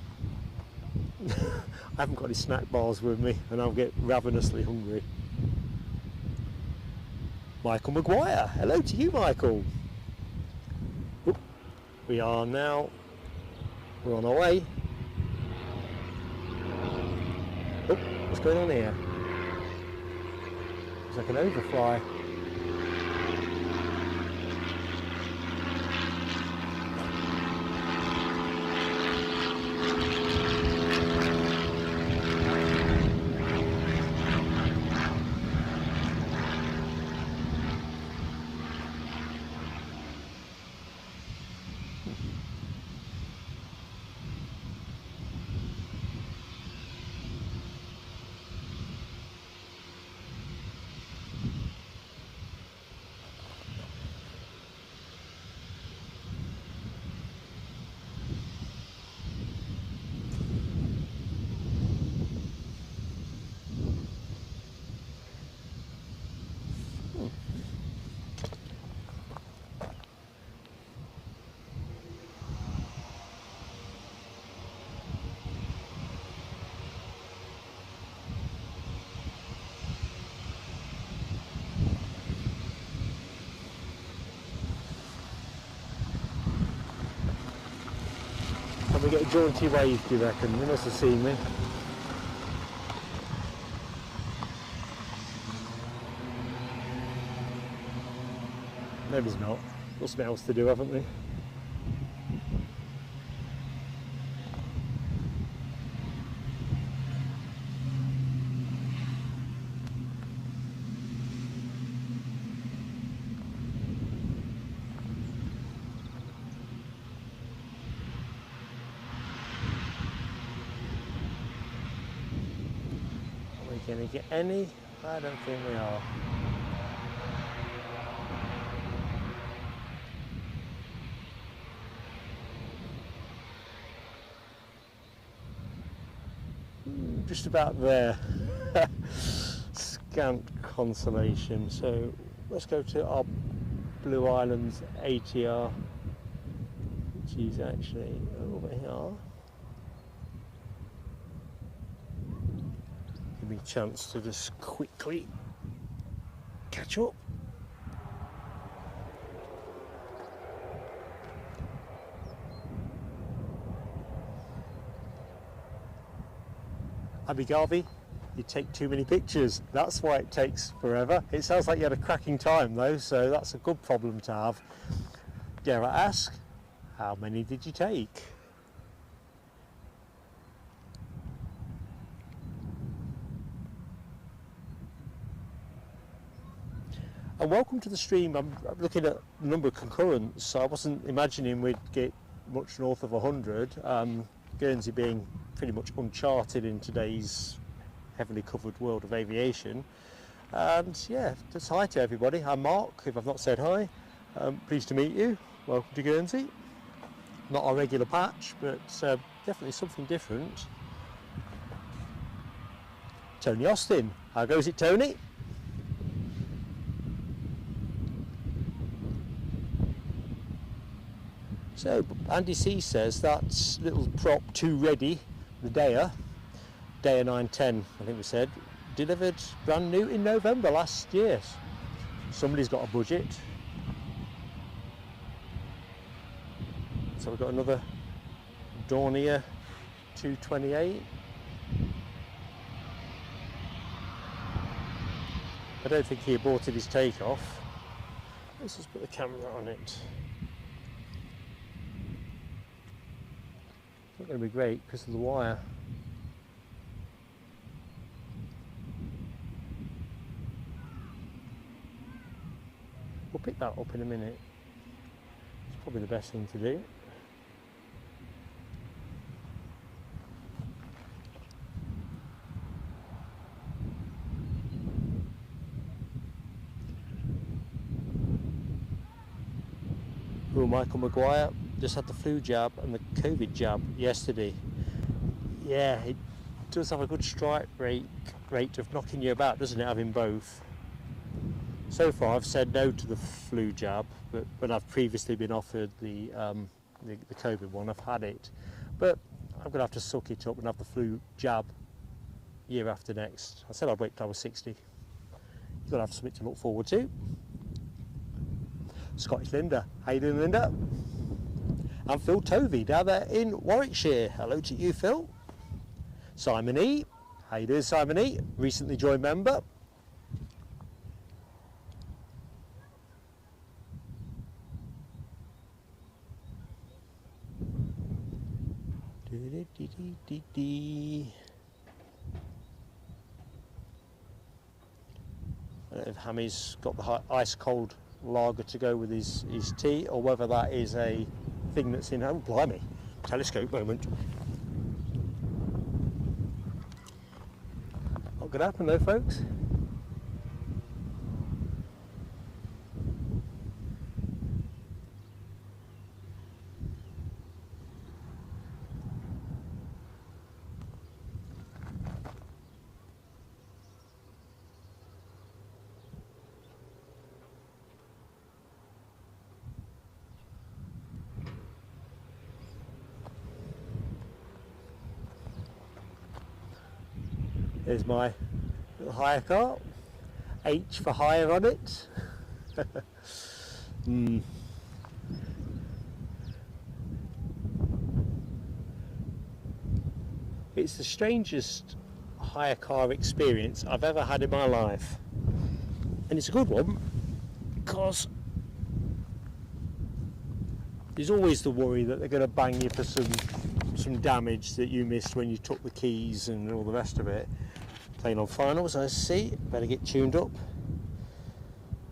I haven't got any snack bars with me and I'll get ravenously hungry. Michael Maguire. Hello to you, Michael. We are now, we're on our way. Oh, what's going on here? It's like an overfly. get a jaunty wave, do you reckon? They must have seen me. Maybe it's not. Got something else to do, haven't they? Are we going to get any? I don't think we are. Just about there. Scant consolation. So let's go to our Blue Islands ATR, which is actually over here. Give me a chance to just quickly catch up. Abu Dhabi, you take too many pictures. That's why it takes forever. It sounds like you had a cracking time though, so that's a good problem to have. Dare I ask, how many did you take? And welcome to the stream. I'm looking at the number of concurrents. So I wasn't imagining we'd get much north of 100. Guernsey being pretty much uncharted in today's heavily covered world of aviation. And yeah, just hi to everybody. I'm Mark, if I've not said hi. Pleased to meet you. Welcome to Guernsey. Not our regular patch, but definitely something different. Tony Austin. How goes it, Tony? So Andy C says that's little prop 2 ready, the Daya 910, I think we said, delivered brand new in November last year. Somebody's got a budget. So we've got another Dornier 228. I don't think he aborted his takeoff. Let's just put the camera on it. Not going to be great because of the wire. We'll pick that up in a minute. It's probably the best thing to do. Who, Michael Maguire? Just had the flu jab and the COVID jab yesterday. Yeah, it does have a good strike rate of knocking you about, doesn't it, having both? So far I've said no to the flu jab, but when I've previously been offered the COVID one, I've had it. But I'm going to have to suck it up and have the flu jab year after next. I said I'd wait till I was 60. You've got to have something to look forward to. Scottish Linda. How you doing, Linda? I'm Phil Tovey down there in Warwickshire. Hello to you, Phil. Simon E. How you doing, Simon E? Recently joined member. I don't know if Hammy's got the ice cold lager to go with his tea, or whether that is a thing that's in. Oh, blimey, telescope moment. Not gonna happen though, folks. There's my little hire car, H for hire on it. It's the strangest hire car experience I've ever had in my life, and it's a good one because there's always the worry that they're going to bang you for some damage that you missed when you took the keys and all the rest of it. Plane on finals, I see, better get tuned up.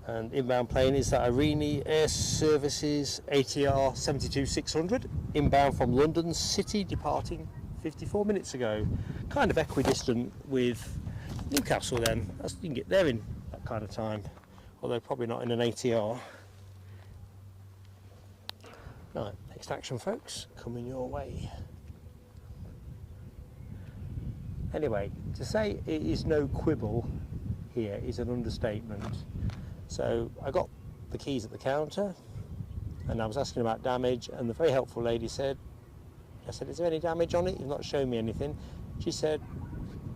And inbound plane is that Aurigny Air Services ATR 72600, inbound from London City, departing 54 minutes ago. Kind of equidistant with Newcastle then. You can get there in that kind of time, although probably not in an ATR. Right, next action folks, coming your way. Anyway, to say it is no quibble here is an understatement. So I got the keys at the counter and I was asking about damage, and the very helpful lady said, I said, is there any damage on it? You've not shown me anything. She said,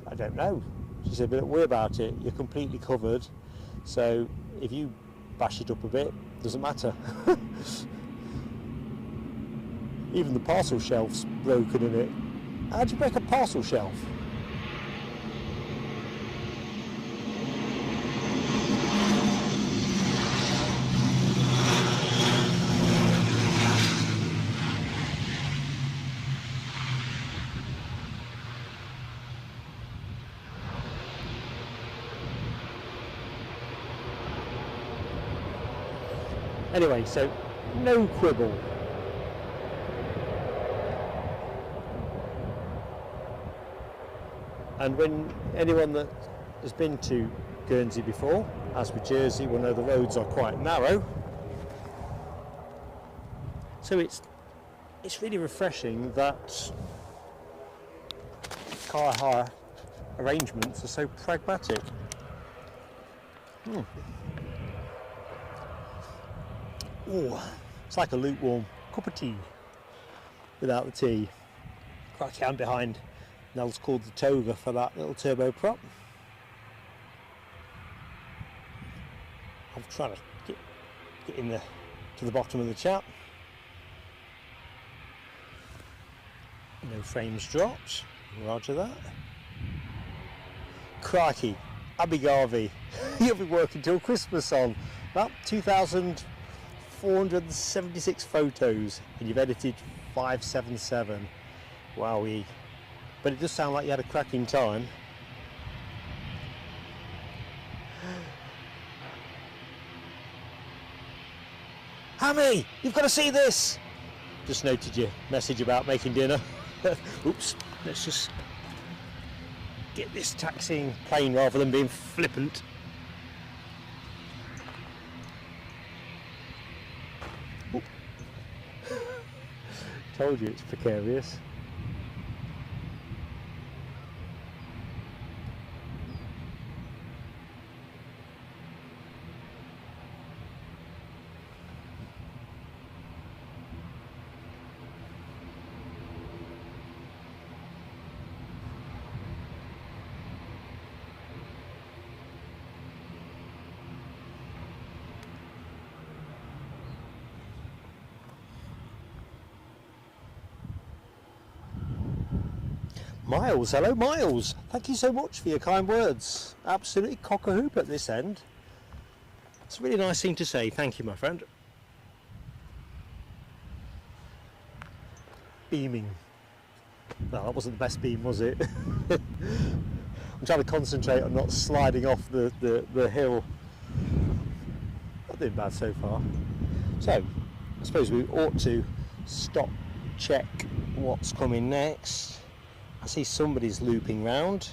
I don't know. She said, but don't worry about it, you're completely covered, so if you bash it up a bit, doesn't matter. Even the parcel shelf's broken in it. How'd you break a parcel shelf? Anyway, so no quibble. And when anyone that has been to Guernsey before, as with Jersey, will know the roads are quite narrow. So it's really refreshing that car hire arrangements are so pragmatic. Oh, it's like a lukewarm cup of tea without the tea. Crikey, I'm behind. Nell's called the toga for that little turbo prop. I'm trying to get in to the bottom of the chat. No frames dropped. Roger that. Crikey, Abby Garvey, you'll be working till Christmas on that. 2,476 photos, and you've edited 577. Wowee. But it does sound like you had a cracking time. Hammy, you've got to see this! Just noted your message about making dinner. Oops, let's just get this taxiing plane rather than being flippant. Oop. Told you it's precarious. Miles, hello Miles. Thank you so much for your kind words. Absolutely cock-a-hoop at this end. It's a really nice thing to say. Thank you, my friend. Beaming. No, that wasn't the best beam, was it? I'm trying to concentrate on not sliding off the hill. Not doing bad so far. So, I suppose we ought to stop, check what's coming next. I see somebody's looping round,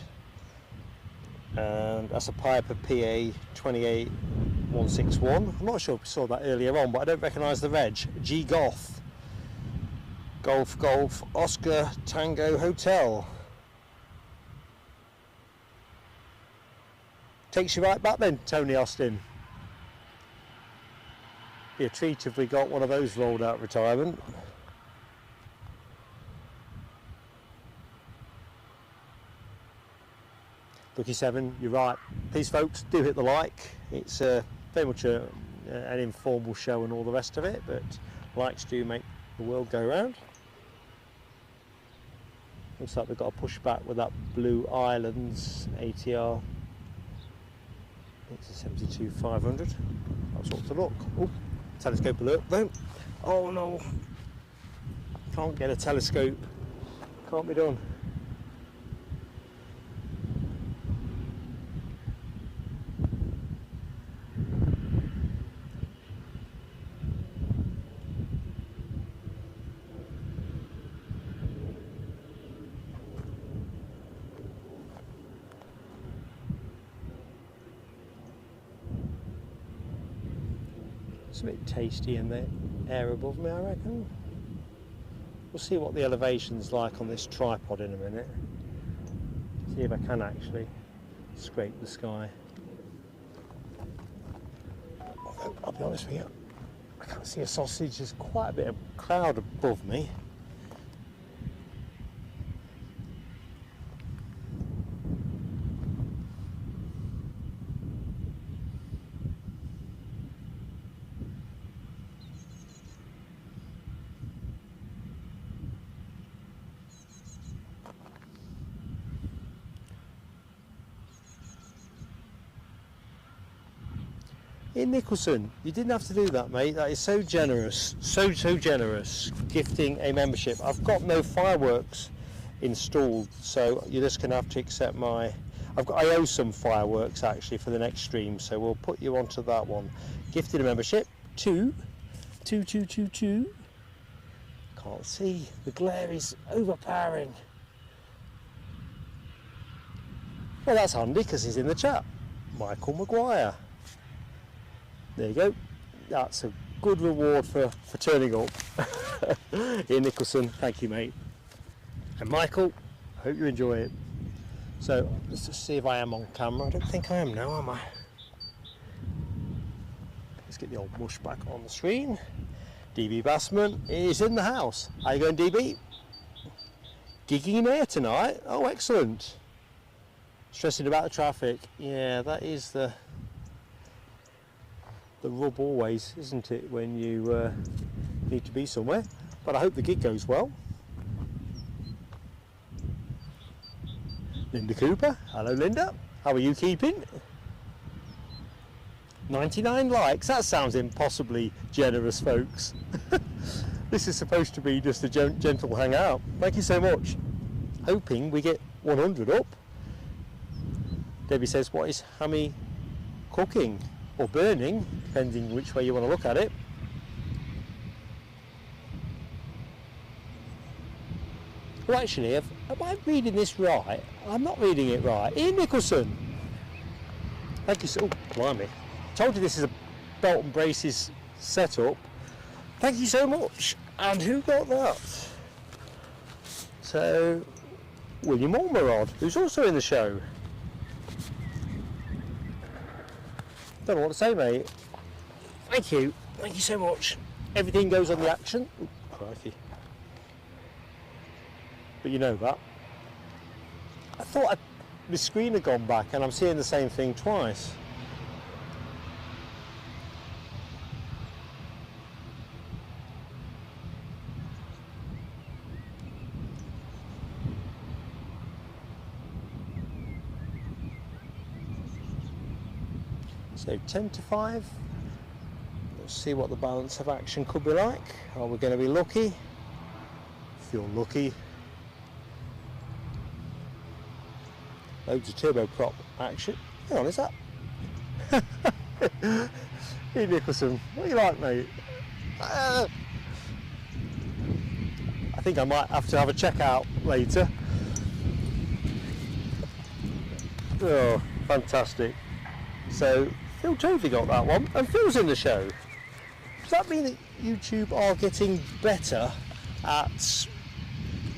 and that's a Piper PA 28161. I'm not sure if we saw that earlier on, but I don't recognise the reg. G Golf. Golf Golf Oscar Tango Hotel. Takes you right back then, Tony Austin. Be a treat if we got one of those rolled out retirement. Lucky 7, you're right. Please folks, do hit the like. It's very much an informal show and all the rest of it, but likes do make the world go round. Looks like they've got a pushback with that Blue Islands ATR. It's a 72-500. That's what to look. Oh, telescope alert though. Oh no, can't get a telescope. Can't be done. It's a bit tasty in the air above me, I reckon. We'll see what the elevation's like on this tripod in a minute. See if I can actually scrape the sky. Although, I'll be honest with you, I can't see a sausage. There's quite a bit of cloud above me. In Nicholson, you didn't have to do that, mate. That is so generous, so generous, gifting a membership. I've got no fireworks installed, so you're just going to have to accept my... I owe some fireworks actually for the next stream, so we'll put you onto that one. Gifted a membership, two. Can't see, the glare is overpowering. Well, that's handy because he's in the chat. Michael Maguire. There you go. That's a good reward for turning up. Ian Nicholson, thank you, mate. And Michael, I hope you enjoy it. So let's just see if I am on camera. I don't think I am now, am I? Let's get the old mush back on the screen. DB Bassman is in the house. How you going, DB? Gigging in air tonight? Oh, excellent. Stressing about the traffic. Yeah, that is the rub always, isn't it, when you need to be somewhere. But I hope the gig goes well. Linda Cooper, hello Linda, how are you keeping? 99 likes, that sounds impossibly generous, folks. This is supposed to be just a gentle hangout. Thank you so much. Hoping we get 100 up. Debbie says, what is Hammy cooking? Or burning, depending which way you want to look at it. Well, actually, am I reading this right? I'm not reading it right. Ian Nicholson. Thank you so... Oh, blimey. Told you this is a belt and braces setup. Thank you so much. And who got that? So, William Ormerod, who's also in the show. Don't know what to say, mate. Thank you so much. Everything goes on the action. Ooh, crikey. But you know that. I thought the screen had gone back and I'm seeing the same thing twice. So 10 to 5, let's see what the balance of action could be like. Are we going to be lucky? If you're lucky. Loads of turboprop action. Hang on, is that? Hey Nicholson, what do you like, mate? I think I might have to have a check out later. Oh, fantastic. So Phil totally got that one, and Phil's in the show. Does that mean that YouTube are getting better at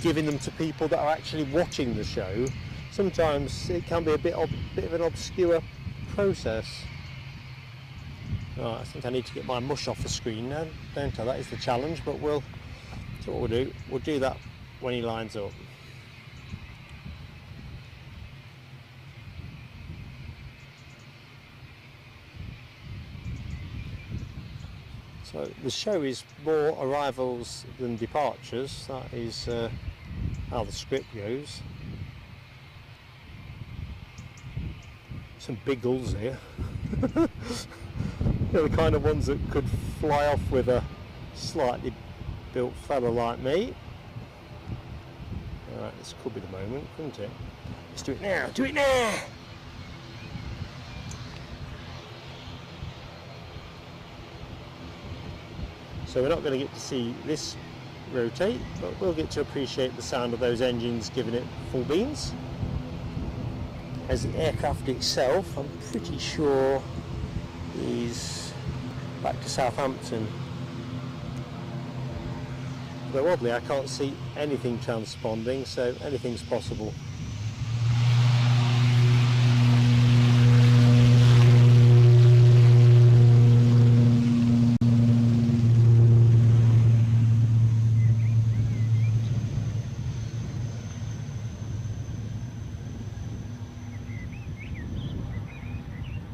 giving them to people that are actually watching the show? Sometimes it can be a bit of an obscure process. Right, I think I need to get my mush off the screen now, don't I? That is the challenge, but so what we'll do. We'll do that when he lines up. So the show is more arrivals than departures. That is how the script goes. Some big gulls here. They're the kind of ones that could fly off with a slightly built fella like me. Alright, this could be the moment, couldn't it? Let's do it now, do it now! So we're not going to get to see this rotate, but we'll get to appreciate the sound of those engines giving it full beans. As the aircraft itself, I'm pretty sure is back to Southampton. Though oddly I can't see anything transponding, so anything's possible.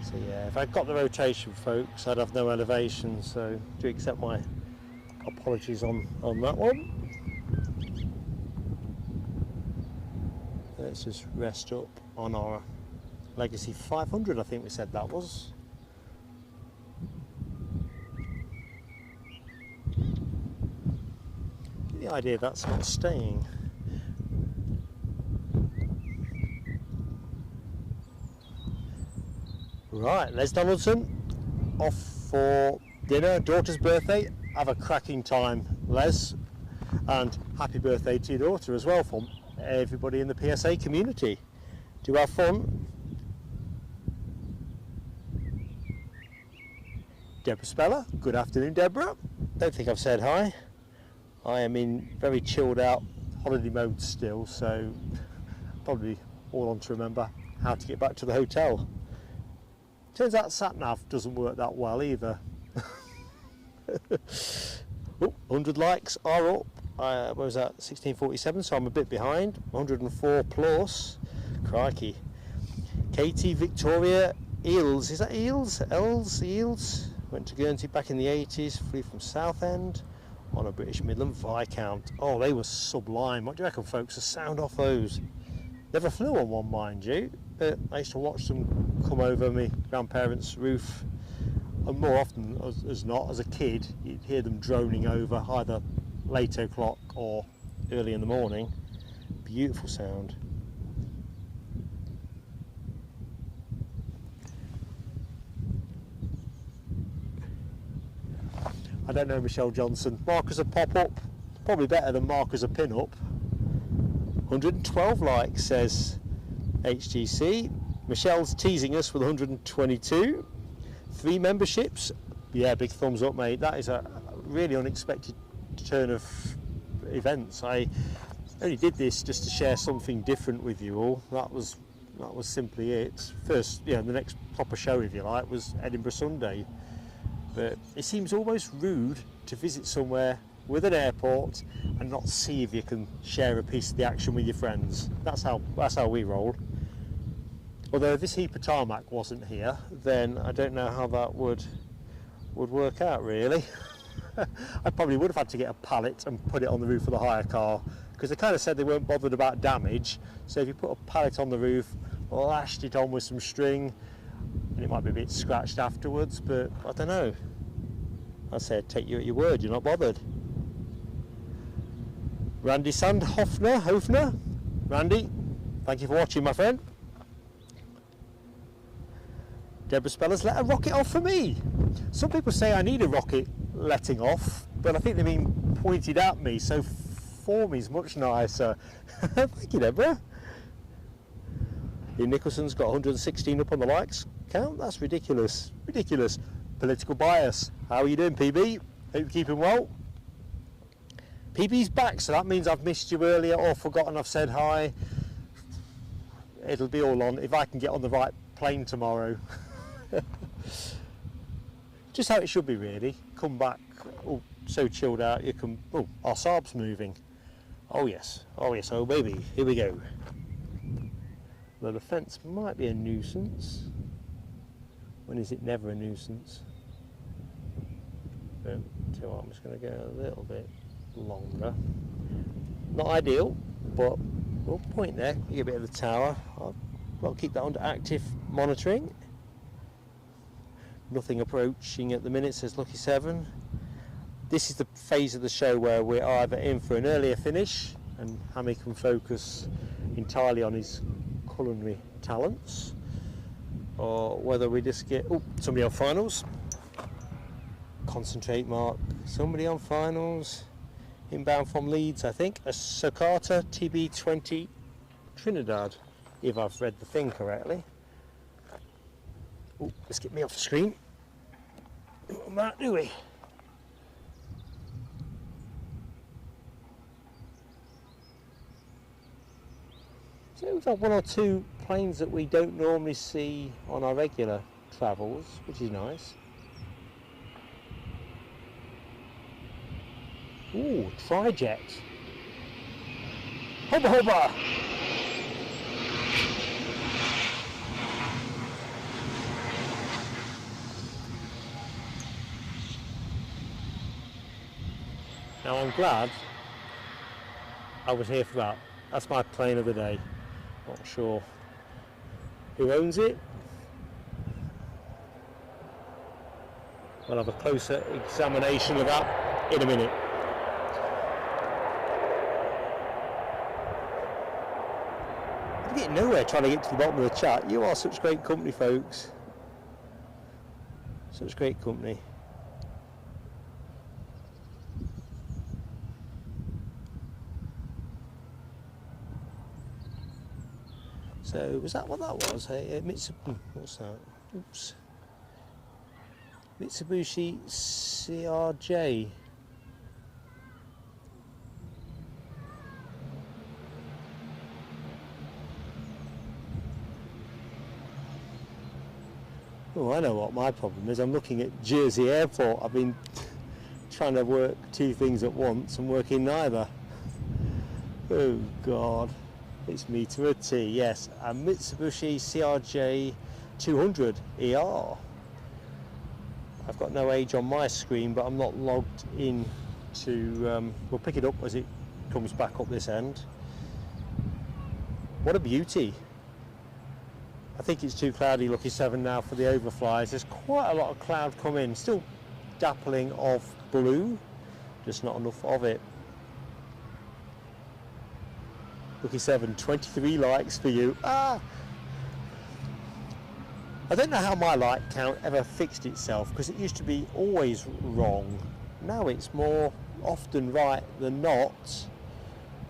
So yeah, if I'd got the rotation, folks, I'd have no elevation, so do accept my apologies on that one. Let's just rest up on our Legacy 500, I think we said that was. Get the idea that's not staying. Right, Les Donaldson, off for dinner, daughter's birthday. Have a cracking time, Les, and happy birthday to your daughter as well from everybody in the PSA community. Do have fun. Deborah Speller, good afternoon, Deborah. Don't think I've said hi. I am in very chilled out holiday mode still, so probably all on to remember how to get back to the hotel. Turns out sat-nav doesn't work that well either. Oh, 100 likes are up. What was that? 1647, so I'm a bit behind. 104 plus. Crikey. Katie Victoria Eels. Is that Eels? Eels? Went to Guernsey back in the 80s, flew from Southend on a British Midland Viscount. Oh, they were sublime. What do you reckon, folks? The sound off those. Never flew on one, mind you, but I used to watch them come over my grandparents' roof, and more often as not, as a kid, you'd hear them droning over either late o'clock or early in the morning. Beautiful sound. I don't know, Michelle Johnson. Mark as a pop-up, probably better than Mark as a pin-up. 112 likes, says HGC. Michelle's teasing us with 122. 3 memberships. Yeah, big thumbs up, mate. That is a really unexpected turn of events. I only did this just to share something different with you all. That was simply it. First, the next proper show, if you like, was Edinburgh Sunday. But it seems almost rude to visit somewhere with an airport and not see if you can share a piece of the action with your friends. That's how we roll. Although if this heap of tarmac wasn't here, then I don't know how that would work out really. I probably would have had to get a pallet and put it on the roof of the hire car, because they kind of said they weren't bothered about damage. So if you put a pallet on the roof, lashed it on with some string, and it might be a bit scratched afterwards, but I don't know. I said, take you at your word, you're not bothered. Randy Hofner, Randy, thank you for watching, my friend. Deborah Spellers, let a rocket off for me. Some people say I need a rocket letting off, but I think they mean pointed at me, so for me is much nicer. Thank you, Deborah. Ian Nicholson's got 116 up on the likes count. That's ridiculous. Ridiculous. Political bias. How are you doing, PB? Hope you're keeping well. PB's back, so that means I've missed you earlier or forgotten I've said hi. It'll be all on if I can get on the right plane tomorrow. Just how it should be, really. Come back all so chilled out you can. Oh, our Saab's moving. Oh yes, oh baby, here we go. Well, the fence might be a nuisance. When is it never a nuisance? But, I'm just going to go a little bit longer. Not ideal, but we'll point there, you get a bit of the tower. I'll keep that under active monitoring. Nothing approaching at the minute, says Lucky 7. This is the phase of the show where we're either in for an earlier finish and Hammy can focus entirely on his culinary talents, or whether we just get somebody on finals. Concentrate, Mark. Somebody on finals. Inbound from Leeds, I think. A Socata TB20 Trinidad, if I've read the thing correctly. Let's get me off the screen. What might do we? So we've got one or two planes that we don't normally see on our regular travels, which is nice. Ooh, Trijet. Hobba hobba! Now I'm glad I was here for that. That's my plane of the day. Not sure who owns it. We'll have a closer examination of that in a minute. I'm getting nowhere trying to get to the bottom of the chat. You are such great company, folks. Such great company. So was that what that was? Hey, what's that? Oops. Mitsubishi CRJ. Oh, I know what my problem is. I'm looking at Jersey Airport. I've been trying to work two things at once and working neither. Oh God. It's me to a T, yes. A Mitsubishi CRJ 200 ER. I've got no age on my screen, but I'm not logged in to... we'll pick it up as it comes back up this end. What a beauty. I think it's too cloudy, Lucky 7, now for the overflies. There's quite a lot of cloud come in. Still dappling of blue, just not enough of it. Lucky 7, 23 likes for you. I don't know how my like count ever fixed itself, because it used to be always wrong. Now it's more often right than not,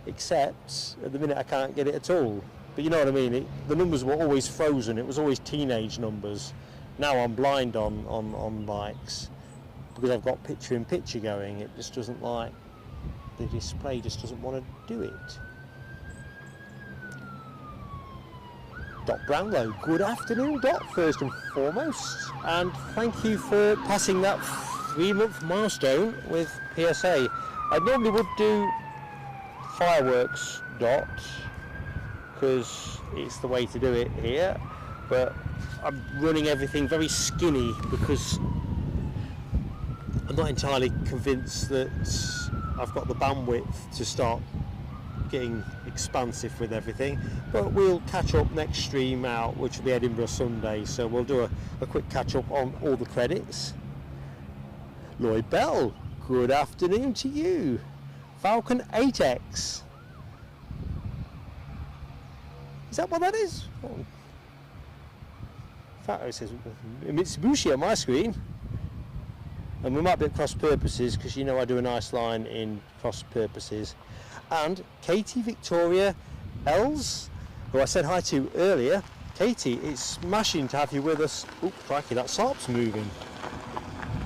except at the minute I can't get it at all. But you know what I mean, the numbers were always frozen, it was always teenage numbers. Now I'm blind on likes, because I've got picture in picture going. It just doesn't like, the display just doesn't want to do it. Dot Brownlow, good afternoon Dot, first and foremost, and thank you for passing that 3-month milestone with PSA. I normally would do fireworks, Dot, because it's the way to do it here, but I'm running everything very skinny because I'm not entirely convinced that I've got the bandwidth to start getting expansive with everything, but we'll catch up next stream out, which will be Edinburgh Sunday, so we'll do a quick catch up on all the credits. Lloyd Bell, good afternoon to you. Falcon 8X, is that what that is? Oh. In fact, it says Mitsubishi on my screen, and we might be at cross purposes because you know I do a nice line in cross purposes. And Katie Victoria Els, who I said hi to earlier. Katie, it's smashing to have you with us. Oh, crikey, that SARP's moving.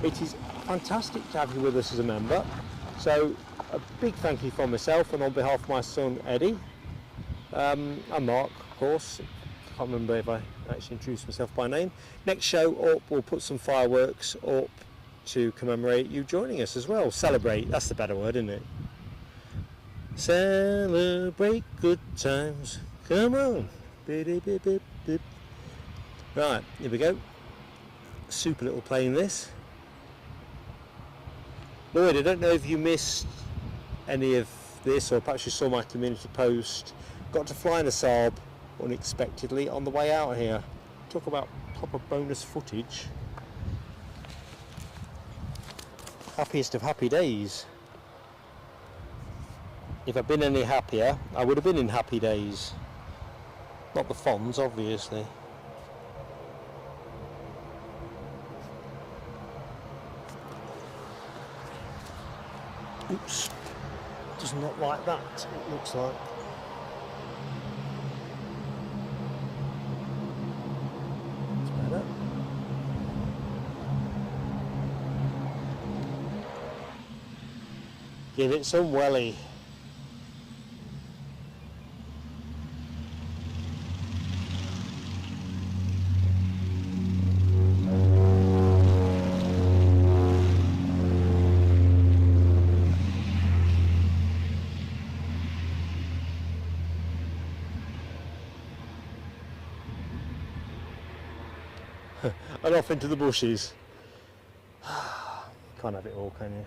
It is fantastic to have you with us as a member. So, a big thank you from myself and on behalf of my son Eddie. And Mark, of course. I can't remember if I actually introduced myself by name. Next show up, we'll put some fireworks up to commemorate you joining us as well. Celebrate, that's the better word, isn't it? Celebrate good times. Come on. Beep, beep, beep, beep. Right, here we go. Super little plane this. Lloyd, I don't know if you missed any of this, or perhaps you saw my community post, got to fly in a Saab unexpectedly on the way out here. Talk about proper bonus footage. Happiest of happy days. If I'd been any happier, I would have been in happy days. Not the Fonz, obviously. Oops. Does not like that, it looks like. It's better. Give it some welly. And off into the bushes. Can't have it all, can you?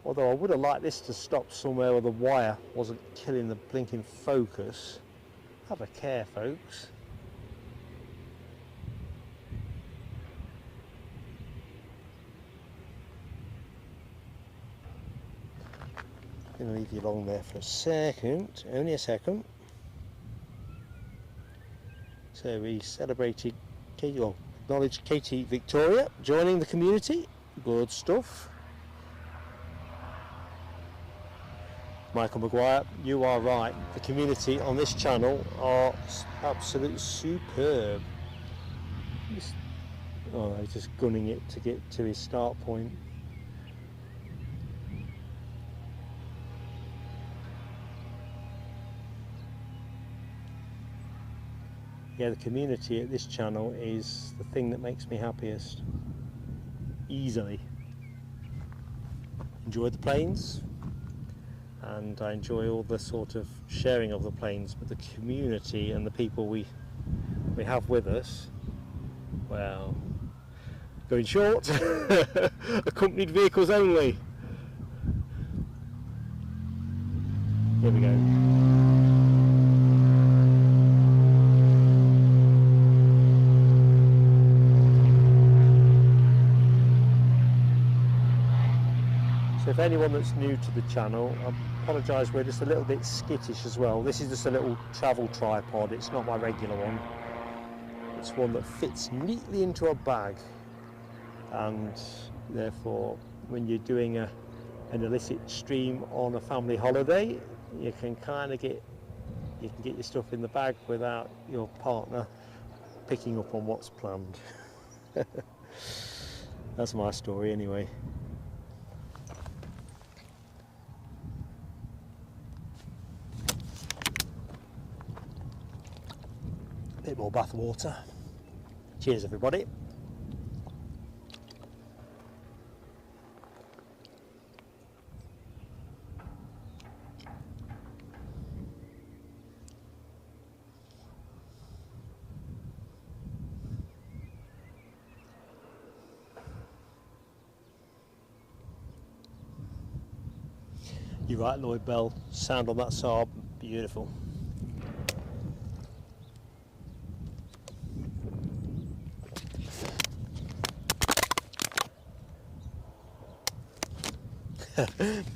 Although I would have liked this to stop somewhere where the wire wasn't killing the blinking focus. Have a care, folks. I'm going to leave you along there for a second, only a second. So we celebrated, acknowledged Katie Victoria joining the community. Good stuff. Michael Maguire, you are right. The community on this channel are absolutely superb. Oh, he's just gunning it to get to his start point. Yeah, the community at this channel is the thing that makes me happiest. Easily. Enjoy the planes, and I enjoy all the sort of sharing of the planes, but the community and the people we have with us, well, going short, accompanied vehicles only. Here we go. So if anyone that's new to the channel, I apologise, we're just a little bit skittish as well. This is just a little travel tripod, it's not my regular one. It's one that fits neatly into a bag, and therefore when you're doing an illicit stream on a family holiday, you can kind of get your stuff in the bag without your partner picking up on what's planned. That's my story anyway. Bit more bath water. Cheers, everybody. You're right, Lloyd Bell. Sound on that Saab, beautiful.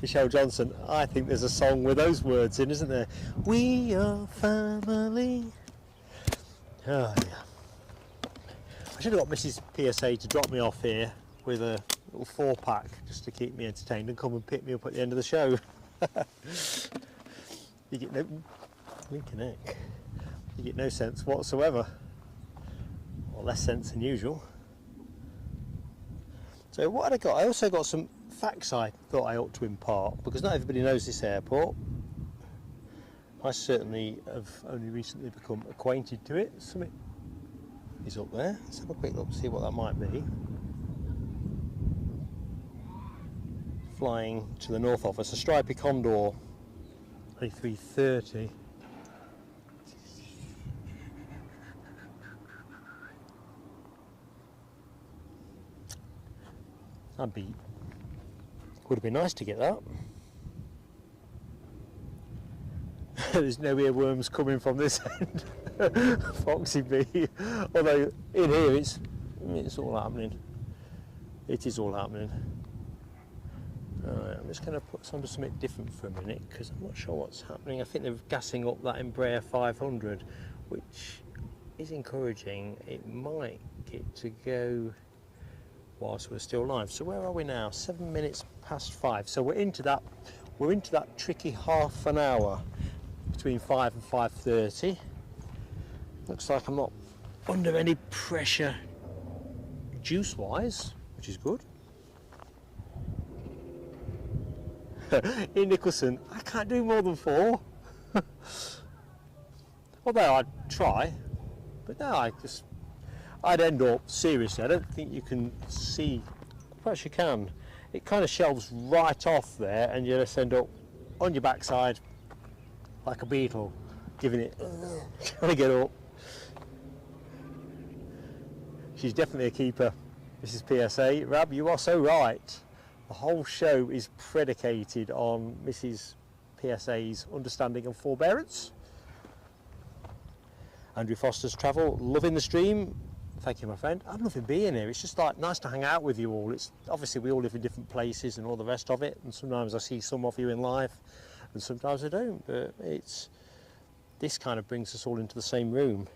Michelle Johnson, I think there's a song with those words in, isn't there? We are family. Oh, yeah. I should have got Mrs. PSA to drop me off here with a little 4-pack just to keep me entertained and come and pick me up at the end of the show. You get no blinking neck. You get no sense whatsoever, or less sense than usual. So what had I got? I also got some facts I thought I ought to impart, because not everybody knows this airport. I certainly have only recently become acquainted to it. Something is up there. Let's have a quick look, see what that might be. Flying to the north of us, a stripy Condor A330. Would have been nice to get that. There's no earworms coming from this end. Foxy bee. Although in here it's all happening. It is all happening. Right, I'm just going to put on something different for a minute because I'm not sure what's happening. I think they're gassing up that Embraer 500, which is encouraging. It might get to go whilst we're still live. So where are we now? 7 minutes past 5. So we're into that tricky half an hour between 5 and 5:30. Looks like I'm not under any pressure juice wise, which is good. In Nicholson, I can't do more than 4. Although I'd try, but no, I'd end up, seriously, I don't think you can see, perhaps you can, it kind of shelves right off there and you just end up on your backside like a beetle, giving it, trying to get up. She's definitely a keeper, Mrs. PSA. Rab, you are so right. The whole show is predicated on Mrs. PSA's understanding and forbearance. Andrew Foster's travel, loving the stream. Thank you, my friend. I'm loving being here. It's just like nice to hang out with you all. It's obviously we all live in different places and all the rest of it. And sometimes I see some of you in live, and sometimes I don't. But this kind of brings us all into the same room.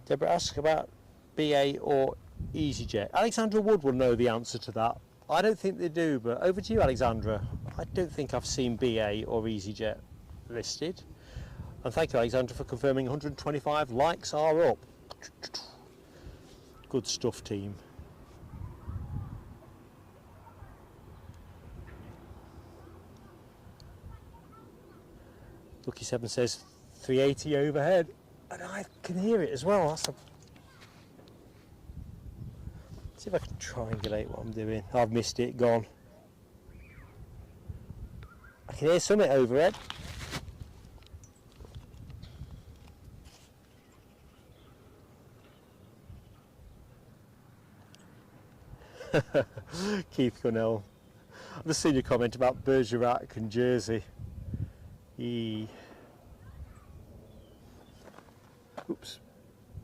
Deborah asks about BA or EasyJet. Alexandra Wood will know the answer to that. I don't think they do, but over to you, Alexandra. I don't think I've seen BA or EasyJet listed. And thank you, Alexandra, for confirming 125 likes are up. Good stuff, team. Lucky 7 says 380 overhead, and I can hear it as well. See if I can triangulate what I'm doing. I've missed it, gone. I can hear something overhead. Keith Gunnell. I've just seen your comment about Bergerac and Jersey. Oops.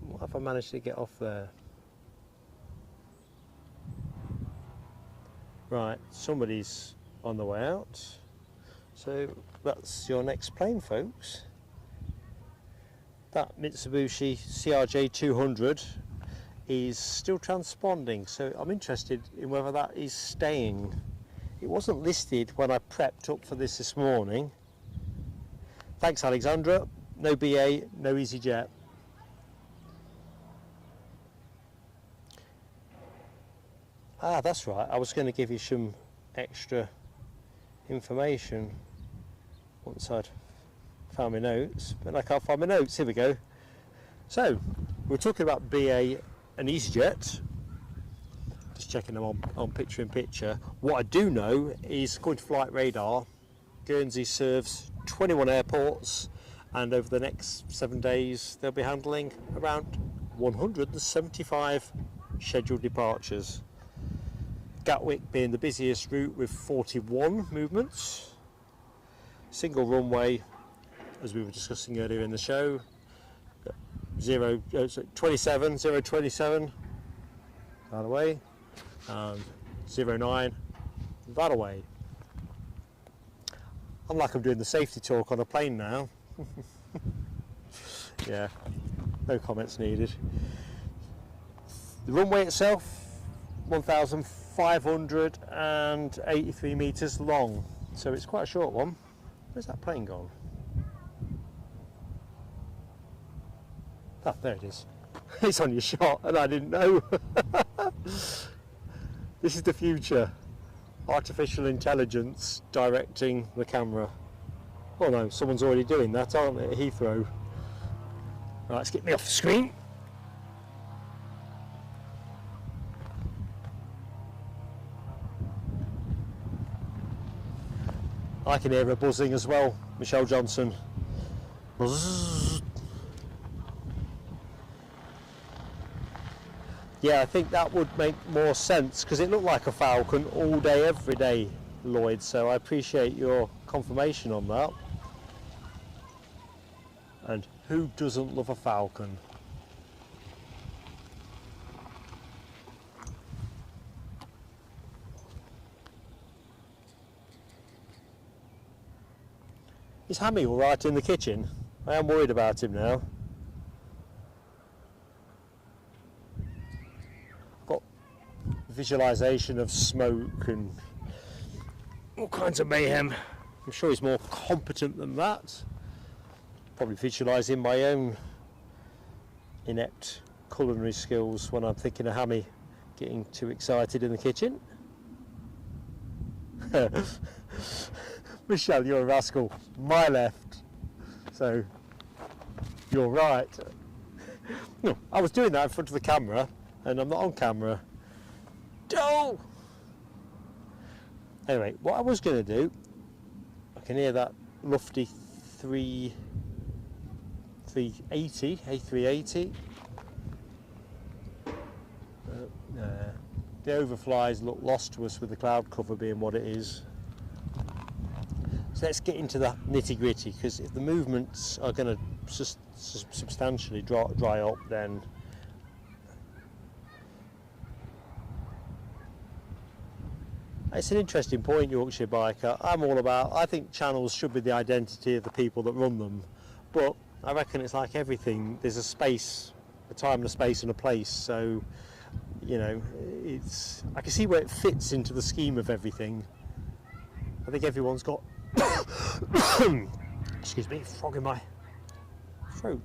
What have I managed to get off there? Right, somebody's on the way out. So that's your next plane, folks. That Mitsubishi CRJ 200 is still transponding, so I'm interested in whether that is staying. It wasn't listed when I prepped up for this morning. Thanks, Alexandra. No BA, no EasyJet. Ah, that's right. I was going to give you some extra information once I'd found my notes, but I can't find my notes. Here we go. So, we're talking about BA and EasyJet. Just checking them on picture in picture. What I do know is, according to Flight Radar, Guernsey serves 21 airports, and over the next 7 days they'll be handling around 175 scheduled departures. Gatwick being the busiest route with 41 movements. Single runway, as we were discussing earlier in the show, 027 that away, and 09 that away. I'm like I'm doing the safety talk on a plane now. Yeah, no comments needed. The runway itself, 1,583 metres long, so it's quite a short one. Where's that plane gone? Ah, there it is. It's on your shot and I didn't know. This is the future. Artificial intelligence directing the camera. Oh no, someone's already doing that, aren't they, at Heathrow? Right, let's get me off the screen. I can hear her buzzing as well, Michelle Johnson. Buzz. Yeah, I think that would make more sense because it looked like a Falcon all day, every day. Lloyd, so I appreciate your confirmation on that. And who doesn't love a falcon? Is Hammy all right in the kitchen? I am worried about him now. I've got visualisation of smoke and all kinds of mayhem. I'm sure he's more competent than that. Probably visualising my own inept culinary skills when I'm thinking of Hammy getting too excited in the kitchen. Michelle, you're a rascal. My left. So, you're right. No, I was doing that in front of the camera, and I'm not on camera. Oh! Anyway, what I was going to do, I can hear that lofty A380. The overflies look lost to us with the cloud cover being what it is. So let's get into the nitty gritty, because if the movements are going to substantially dry up, then it's an interesting point, Yorkshire Biker. I'm all about, I think channels should be the identity of the people that run them, but I reckon it's like everything, there's a space, a time and a space and a place, so you know, I can see where it fits into the scheme of everything. I think everyone's got excuse me, frog in my throat.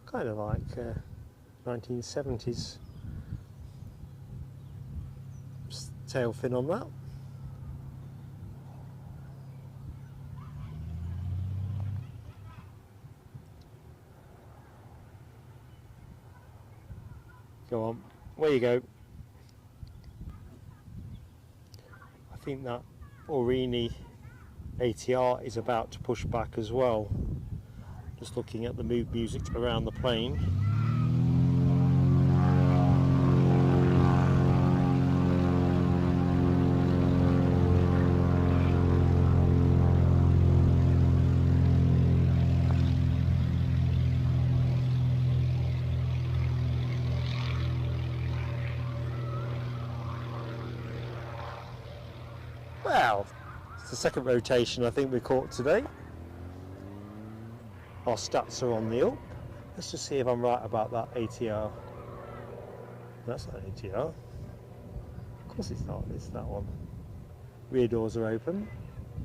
Kind of like 1970s tail fin on that. Go on, where you go. I think that Aurigny ATR is about to push back as well. Just looking at the mood music around the plane. Well, it's the second rotation I think we caught today. Our stats are on the up. Let's just see if I'm right about that ATR. That's not an ATR. Of course it's not, it's that one. Rear doors are open,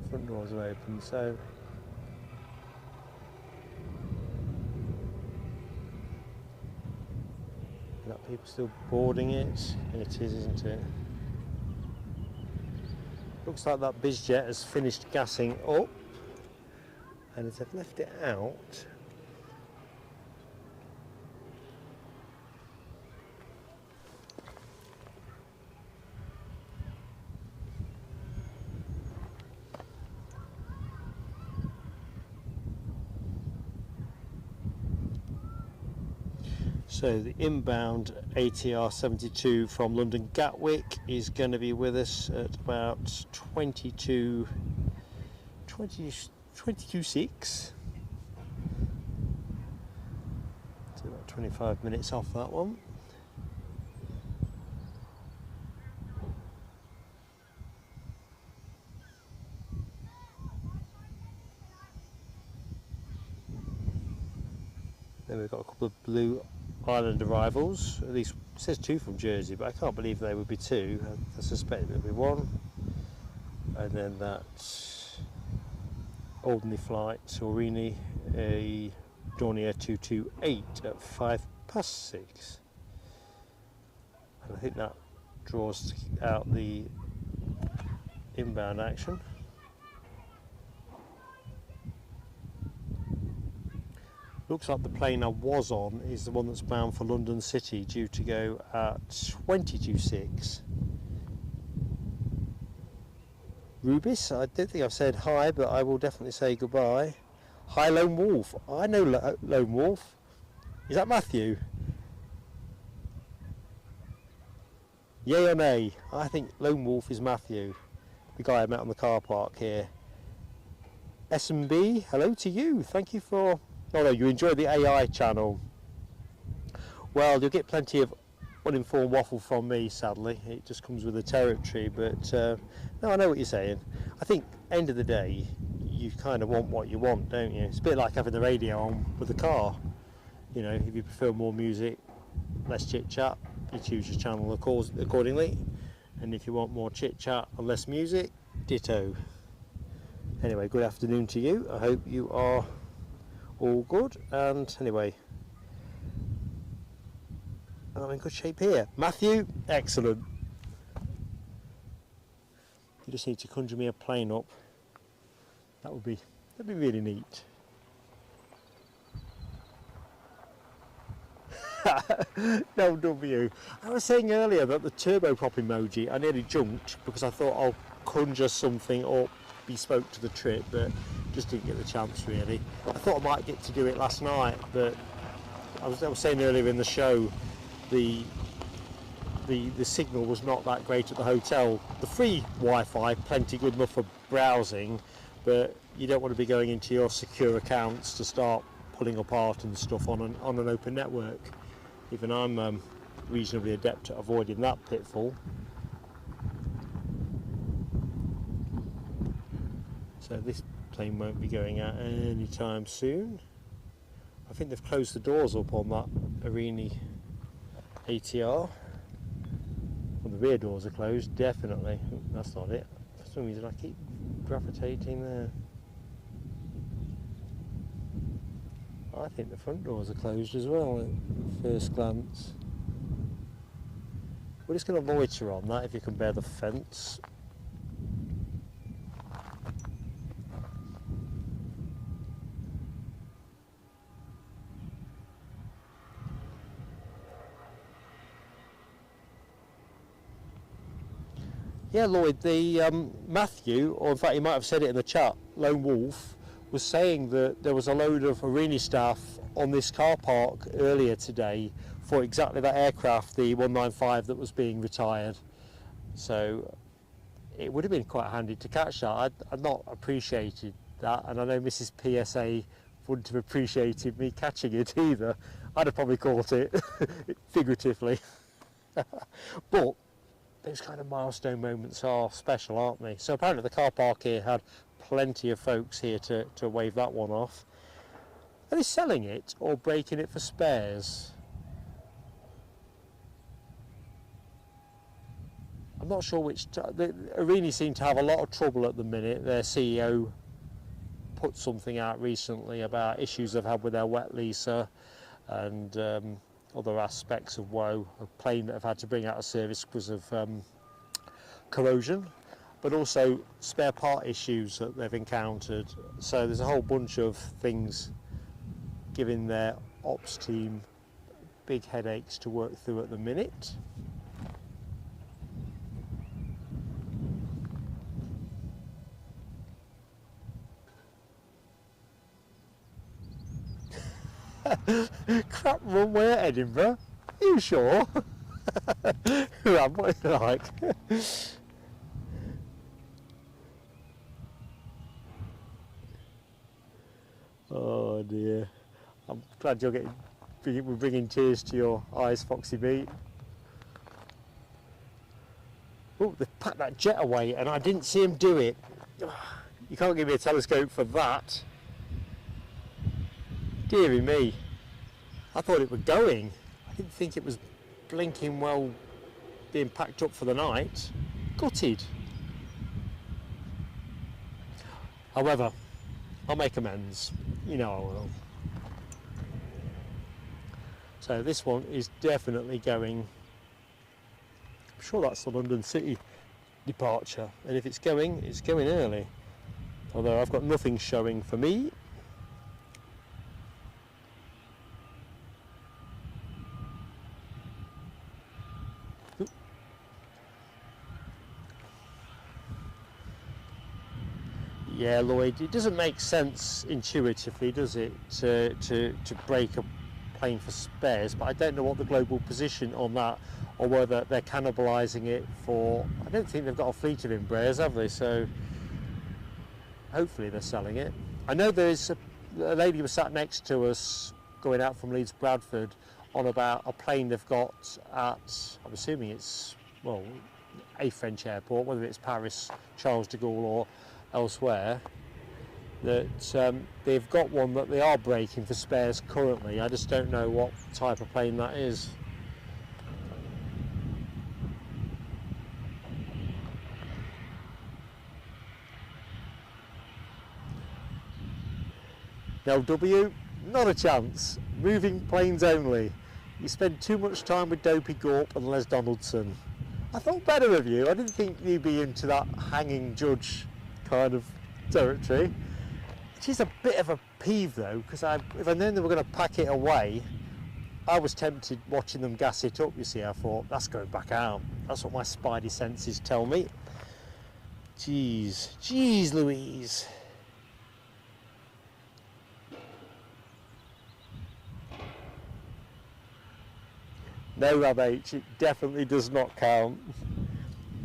front doors are open, so got people still boarding it. It is, isn't it? Looks like that bizjet has finished gassing up, and as they've left it out, so the inbound ATR 72 from London Gatwick is going to be with us at about 22.6. So about 25 minutes off that one. Then we've got a couple of Blue Island arrivals, at least it says 2 from Jersey, but I can't believe they would be 2. I suspect it would be 1. And then that Aurigny flight, Aurigny Dornier 228 at 6:05. And I think that draws out the inbound action. Looks like the plane I was on is the one that's bound for London City, due to go at 22.6. Rubis, I don't think I've said hi, but I will definitely say goodbye. Hi Lone Wolf, I know Lone Wolf. Is that Matthew? Yay or nay? I think Lone Wolf is Matthew, the guy I met on the car park here. S&B, hello to you. Thank you for... Oh no, you enjoy the AI channel. Well, you'll get plenty of uninformed waffle from me, sadly. It just comes with the territory, but no, I know what you're saying. I think, end of the day, you kind of want what you want, don't you? It's a bit like having the radio on with the car. You know, if you prefer more music, less chit-chat, you choose your channel accordingly. And if you want more chit-chat and less music, ditto. Anyway, good afternoon to you. I hope you are all good. And anyway, I'm in good shape here. Matthew, excellent. You just need to conjure me a plane up. That'd be really neat. No W. I was saying earlier that the turboprop emoji, I nearly jumped because I thought I'll conjure something up bespoke to the trip, but just didn't get the chance really. I thought I might get to do it last night, but I was saying earlier in the show, the signal was not that great at the hotel. The free Wi-Fi, plenty good enough for browsing, but you don't want to be going into your secure accounts to start pulling apart and stuff on an open network. Even I'm reasonably adept at avoiding that pitfall. So this plane won't be going out anytime soon. I think they've closed the doors up on that Aurigny ATR. Well, the rear doors are closed, definitely. That's not it. For some reason I keep gravitating there. I think the front doors are closed as well at first glance. We're just going to loiter on that if you can bear the fence. Yeah, Lloyd, the Matthew, or in fact he might have said it in the chat, Lone Wolf, was saying that there was a load of Aurigny staff on this car park earlier today for exactly that aircraft, the 195 that was being retired. So it would have been quite handy to catch that. I'd not appreciated that, and I know Mrs. PSA wouldn't have appreciated me catching it either. I'd have probably caught it figuratively. But those kind of milestone moments are special, aren't they? So apparently the car park here had plenty of folks here to wave that one off. Are they selling it or breaking it for spares? I'm not sure which. Aurigny seem to have a lot of trouble at the minute. Their CEO put something out recently about issues they've had with their wet leaser and other aspects of woe, a plane that have had to bring out of service because of corrosion, but also spare part issues that they've encountered. So there's a whole bunch of things giving their ops team big headaches to work through at the minute. Crap runway at Edinburgh? Are you sure? Ram, what are you like? Oh dear. I'm glad we're bringing tears to your eyes, Foxy Beat. Oh, they've packed that jet away and I didn't see him do it. You can't give me a telescope for that. Deary me. I thought it was going. I didn't think it was blinking well being packed up for the night. Gutted. However, I'll make amends. You know I will. So this one is definitely going. I'm sure that's the London City departure. And if it's going early. Although I've got nothing showing for me. Yeah, Lloyd, it doesn't make sense intuitively, does it, to break a plane for spares, but I don't know what the global position on that, or whether they're cannibalising it for... I don't think they've got a fleet of Embraers, have they? So hopefully they're selling it. I know there's a lady was sat next to us going out from Leeds Bradford on about a plane they've got at, I'm assuming it's, well, a French airport, whether it's Paris, Charles de Gaulle or elsewhere, that they've got one that they are breaking for spares currently. I just don't know what type of plane that is. Now W, not a chance. Moving planes only. You spend too much time with Dopey Gorp and Les Donaldson. I thought better of you. I didn't think you'd be into that hanging judge kind of territory. It is a bit of a peeve though, because if I'd known they were going to pack it away, I was tempted watching them gas it up, you see. I thought, that's going back out. That's what my spidey senses tell me. Jeez Louise. No, Rab H, it definitely does not count.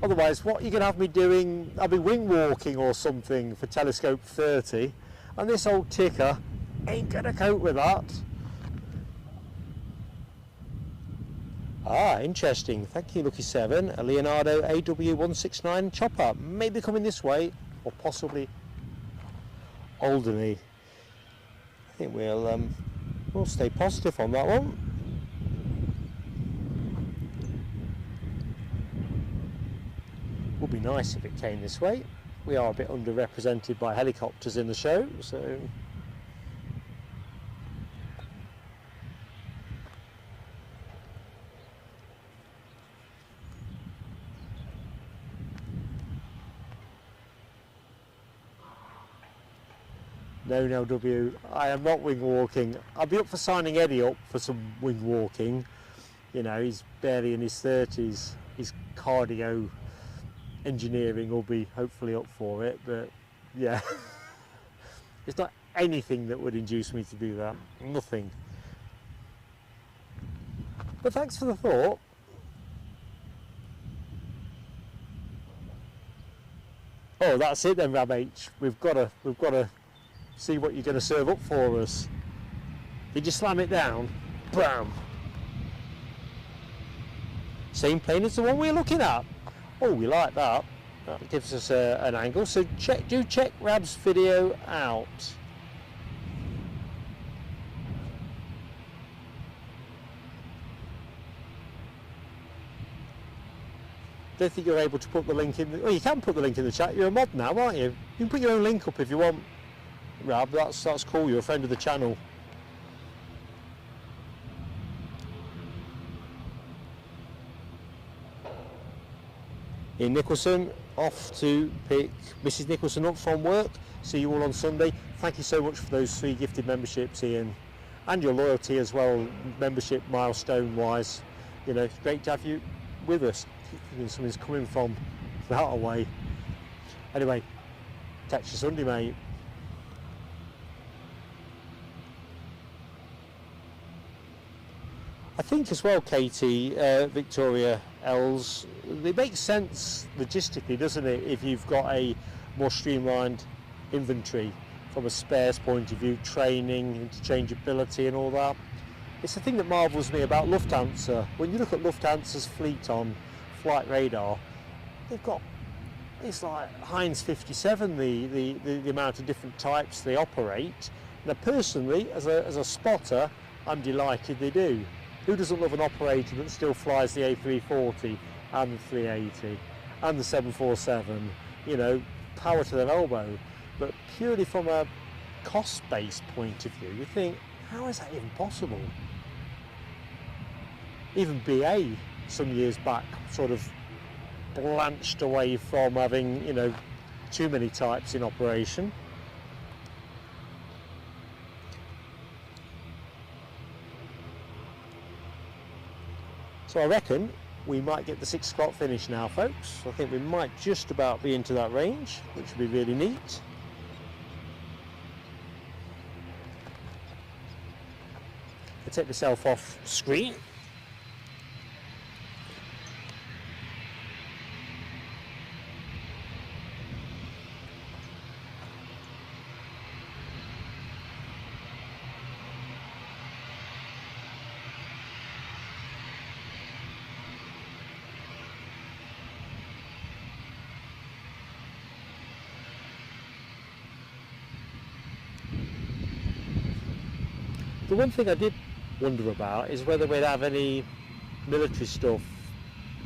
Otherwise, what are you going to have me doing? I'll be wing walking or something for Telescope 30, and this old ticker ain't going to cope with that. Ah, interesting. Thank you, Lucky 7. A Leonardo AW169 chopper may be coming this way, or possibly Alderney. I think we'll stay positive on that one. Would be nice if it came this way. We are a bit underrepresented by helicopters in the show, so no W, I am not wing walking. I'll be up for signing Eddie up for some wing walking. You know, he's barely in his 30s. His cardio engineering will be hopefully up for it, but yeah. It's not anything that would induce me to do that. Nothing. But thanks for the thought. Oh, that's it then, Rab H. We've got to see what you're going to serve up for us. Did you slam it down? Bam. Same plane as the one we're looking at. Oh, we like that. That gives us an angle. So do check Rab's video out. Don't think you're able to put the link in. Oh, you can put the link in the chat. You're a mod now, aren't you? You can put your own link up if you want, Rab. That's cool. You're a friend of the channel. Ian Nicholson off to pick Mrs. Nicholson up from work. See you all on Sunday. Thank you so much for those 3 gifted memberships, Ian, and your loyalty as well, membership milestone wise. You know, it's great to have you with us. Something's coming from that away. Anyway, catch you Sunday, mate. I think as well, Katie, Victoria Els, it makes sense logistically, doesn't it, if you've got a more streamlined inventory from a spares point of view, training, interchangeability and all that. It's the thing that marvels me about Lufthansa. When you look at Lufthansa's fleet on flight radar, they've got, it's like Heinz 57, the amount of different types they operate. Now personally, as a spotter, I'm delighted they do. Who doesn't love an operator that still flies the A340 and the 380 and the 747? You know, power to their elbow. But purely from a cost-based point of view, you think, how is that even possible? Even BA some years back sort of blanched away from having, you know, too many types in operation. So I reckon we might get the 6 o'clock finish now, folks. I think we might just about be into that range, which would be really neat. I take myself off screen. The one thing I did wonder about is whether we'd have any military stuff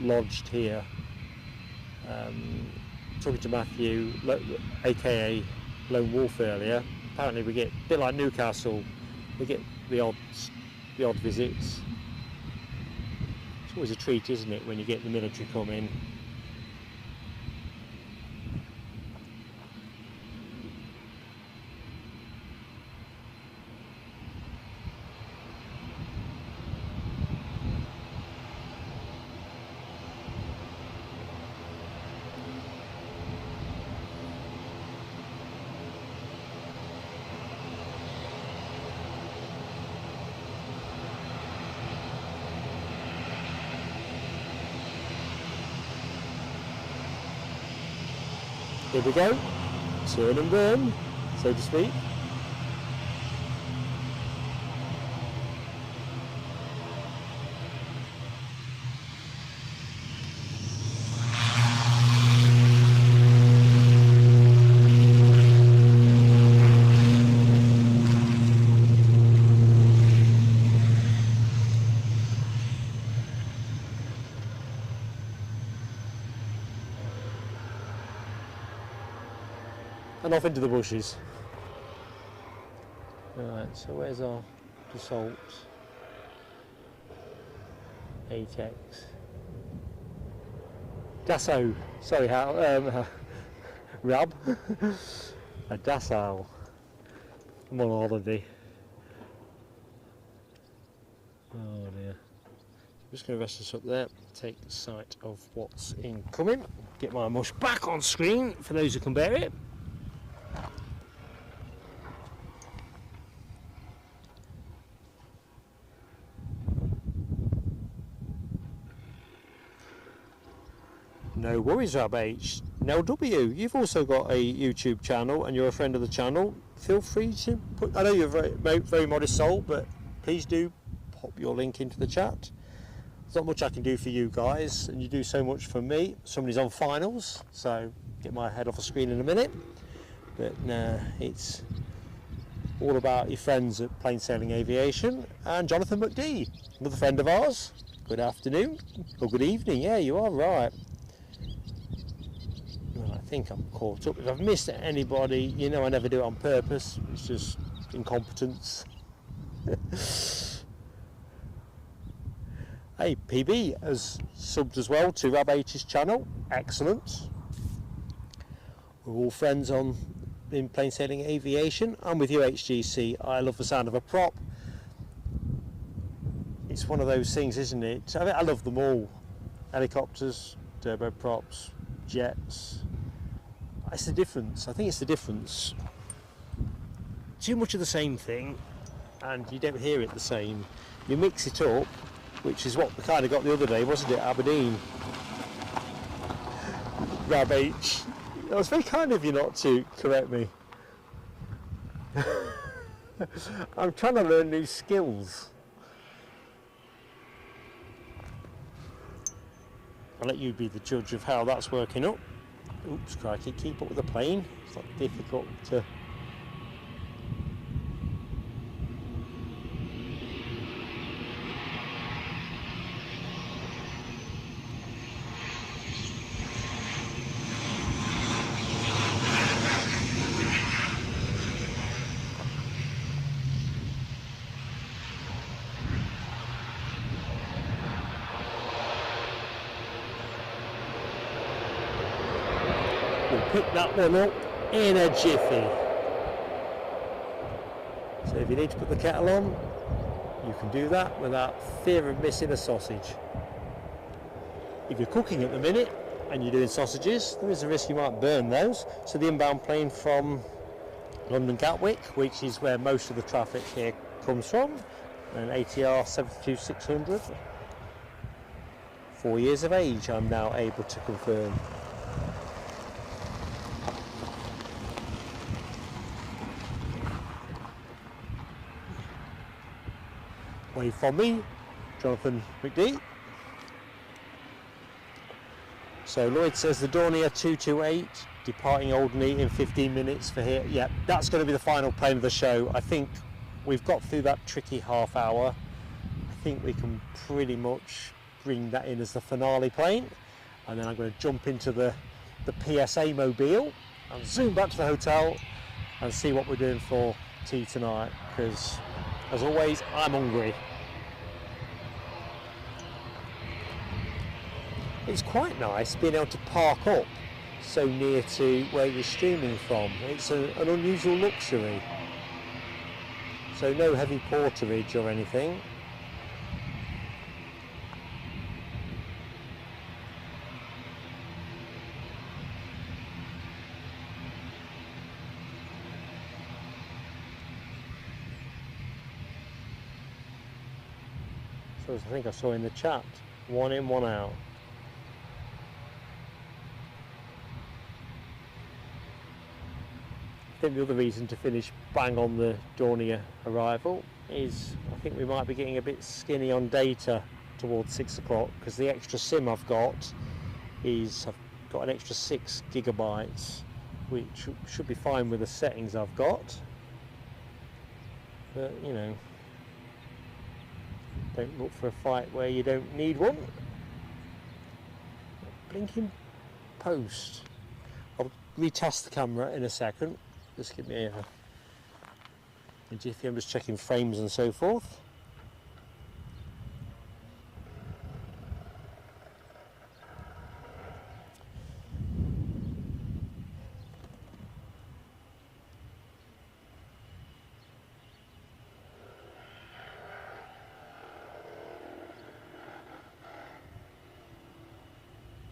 lodged here. Talking to Matthew, aka Lone Wolf earlier, apparently we get, a bit like Newcastle, we get the odd visits. It's always a treat, isn't it, when you get the military come in. Here we go, turn and burn, so to speak. And off into the bushes. Right, so where's our Dassault 8X? Dassault, sorry, Rab. A Dassault. I'm on holiday. Oh dear. I'm just going to rest this up there, take sight of what's incoming, get my mush back on screen for those who can bear it. No worries, Rab H. Now W, you've also got a YouTube channel and you're a friend of the channel. Feel free to put, I know you're very modest soul, but please do pop your link into the chat. There's not much I can do for you guys, and you do so much for me. Somebody's on finals, so get my head off the screen in a minute. But nah, it's all about your friends at Plain Sailing Aviation and Jonathan McD, another friend of ours. Good afternoon, or good evening, yeah, you are right. I think I'm caught up. If I've missed anybody, you know I never do it on purpose. It's just incompetence. Hey, PB has subbed as well to Rab H's channel. Excellent. We're all friends in Plain Sailing Aviation. I'm with you, HGC. I love the sound of a prop. It's one of those things, isn't it? I love them all. Helicopters, turboprops, jets. It's the difference. I think it's the difference. Too much of the same thing, and you don't hear it the same. You mix it up, which is what we kind of got the other day, wasn't it? Aberdeen. Rab H. It was very kind of you not to correct me. I'm trying to learn new skills. I'll let you be the judge of how that's working up. Oops, crikey, keep up with the plane. It's not difficult to... Pick that one up in a jiffy. So if you need to put the kettle on, you can do that without fear of missing a sausage. If you're cooking at the minute and you're doing sausages, there is a risk you might burn those. So the inbound plane from London Gatwick, which is where most of the traffic here comes from, an ATR 72600. 4 years of age, I'm now able to confirm. Wave from me, Jonathan McD. So Lloyd says the Dornier 228 departing Aurigny in 15 minutes for here. Yeah, that's going to be the final plane of the show. I think we've got through that tricky half hour. I think we can pretty much bring that in as the finale plane, and then I'm going to jump into the PSA mobile and zoom back to the hotel and see what we're doing for tea tonight, because as always I'm hungry. It's quite nice being able to park up so near to where you're streaming from. It's an unusual luxury. So no heavy porterage or anything. So as I think I saw in the chat, 1 in, 1 out. I think the other reason to finish bang on the Dornier arrival is I think we might be getting a bit skinny on data towards 6 o'clock, because the extra SIM I've got is, I've got an extra 6 gigabytes, which should be fine with the settings I've got. But you know, don't look for a fight where you don't need one. Blinking post. I'll retest the camera in a second. Just give me a jiffy. I'm just checking frames and so forth.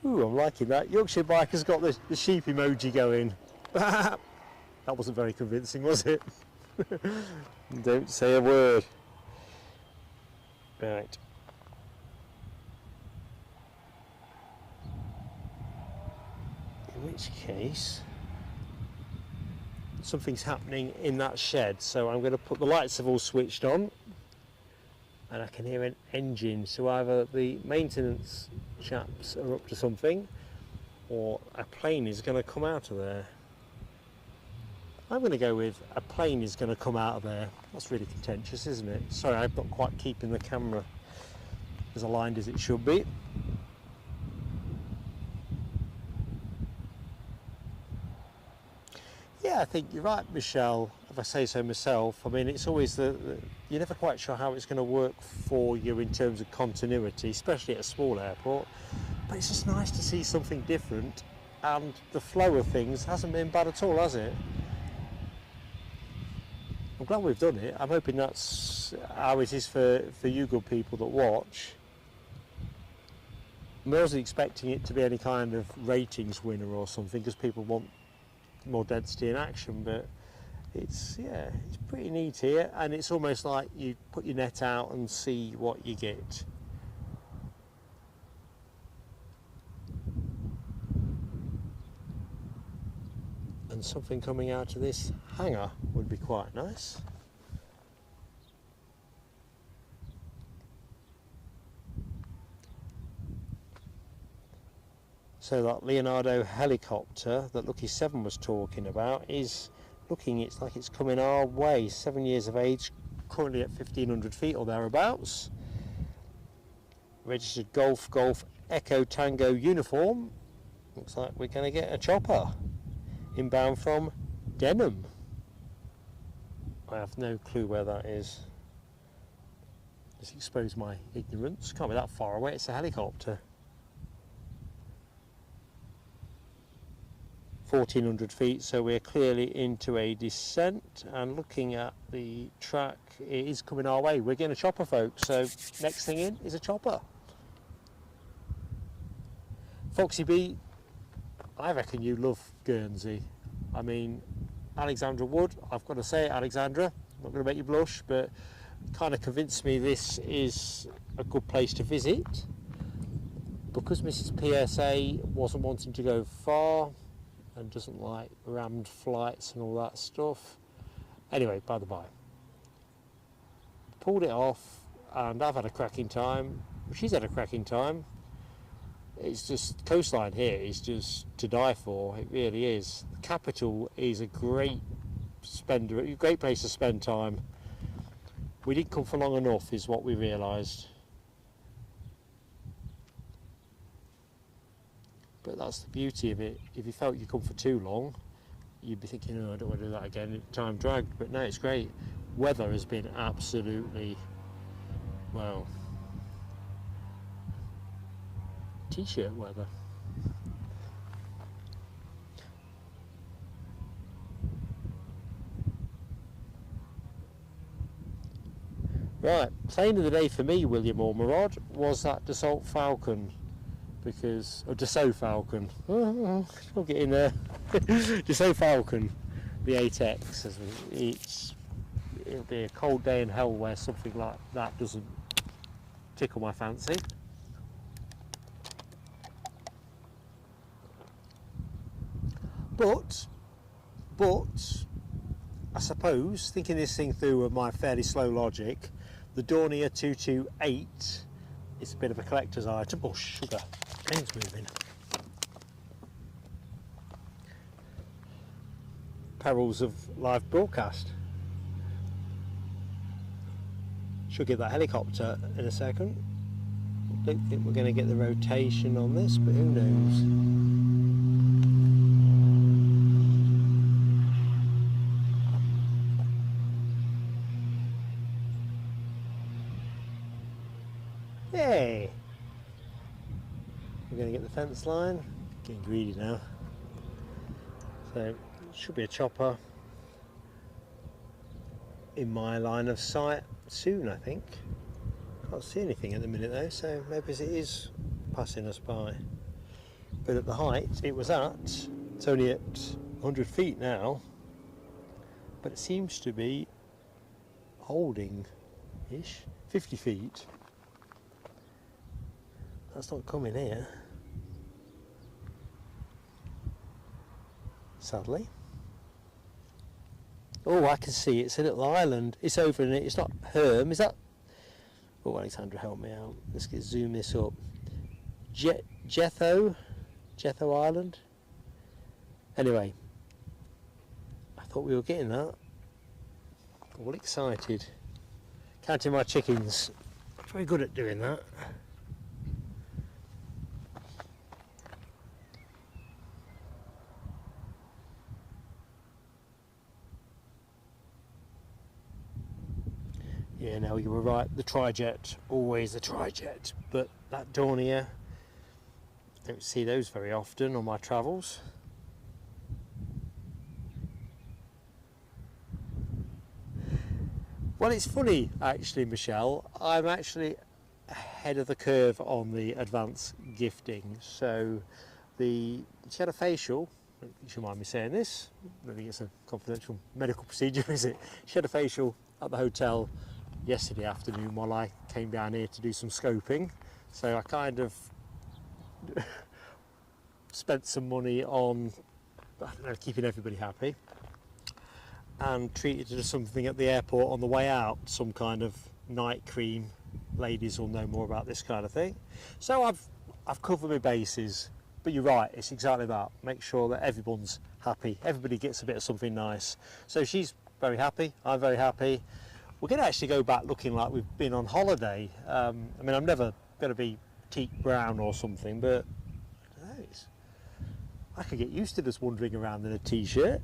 Ooh, I'm liking that. Yorkshire Biker's got the sheep emoji going. That wasn't very convincing, was it? Don't say a word. Right. In which case, something's happening in that shed, so I'm going to put the lights have all switched on, and I can hear an engine, so either the maintenance chaps are up to something, or a plane is going to come out of there. I'm going to go with a plane is going to come out of there. That's really contentious, isn't it? Sorry, I'm not quite keeping the camera as aligned as it should be. Yeah, I think you're right, Michelle, if I say so myself. I mean, it's always you're never quite sure how it's going to work for you in terms of continuity, especially at a small airport. But it's just nice to see something different, and the flow of things hasn't been bad at all, has it? I'm glad we've done it. I'm hoping that's how it is for you good people that watch. I wasn't expecting it to be any kind of ratings winner or something, because people want more density in action, but it's pretty neat here, and it's almost like you put your net out and see what you get. And something coming out of this hangar would be quite nice. So that Leonardo helicopter that Lucky 7 was talking about is looking, it's like it's coming our way. 7 years of age, currently at 1,500 feet or thereabouts. Registered Golf Echo Tango uniform. Looks like we're going to get a chopper inbound from Denham. I have no clue where that is. Just expose my ignorance. Can't be that far away, it's a helicopter. 1,400 feet, so we're clearly into a descent, and looking at the track, it is coming our way. We're getting a chopper, folks, so next thing in is a chopper. Foxy B, I reckon you love Guernsey. I mean, Alexandra Wood, I've got to say it, Alexandra, I'm not going to make you blush, but kind of convinced me this is a good place to visit, because Mrs. PSA wasn't wanting to go far and doesn't like rammed flights and all that stuff. Anyway, by the by, pulled it off, and I've had a cracking time. She's had a cracking time. It's just, coastline here is just to die for. It really is. The capital is a great place to spend time. We didn't come for long enough, is what we realised. But that's the beauty of it. If you felt you come for too long, you'd be thinking, oh, I don't want to do that again. Time dragged. But no, it's great. Weather has been absolutely, well, t-shirt weather. Right, plane of the day for me, William Ormerod, was that Dassault Falcon, because, or Dassault Falcon, I'll get in there, Dassault Falcon, the 8X, it'll be a cold day in hell where something like that doesn't tickle my fancy. But, I suppose, thinking this thing through with my fairly slow logic, the Dornier 228 is a bit of a collector's item. Oh, sugar, plane's moving. Perils of live broadcast. Should get that helicopter in a second. Don't think we're going to get the rotation on this, but who knows. Hey! We're going to get the fence line. Getting greedy now. So, it should be a chopper in my line of sight soon, I think. Can't see anything at the minute though, so maybe it is passing us by. But at the height it was at, it's only at 100 feet now, but it seems to be holding-ish, 50 feet. That's not coming here, sadly. Oh, I can see it's a little island. It's over in it. It's not Herm. Is that? Oh, Alexandra, help me out. Let's zoom this up. Jetho Island. Anyway, I thought we were getting that. All excited. Counting my chickens. Very good at doing that. Yeah, no, you were right, the Trijet, always the Trijet, but that Dornier, don't see those very often on my travels. Well, it's funny actually, Michelle, I'm actually ahead of the curve on the advanced gifting. So she had a facial, you should mind me saying this, I don't think it's a confidential medical procedure, is it? She had a facial at the hotel yesterday afternoon while I came down here to do some scoping, so I kind of spent some money on, I don't know, keeping everybody happy, and treated her to something at the airport on the way out, some kind of night cream. Ladies will know more about this kind of thing. So I've covered my bases, but you're right, it's exactly that. Make sure that everyone's happy, everybody gets a bit of something nice. So she's very happy, I'm very happy. We're going to actually go back looking like we've been on holiday. I mean, I'm never going to be teak brown or something, but I could get used to just wandering around in a t-shirt.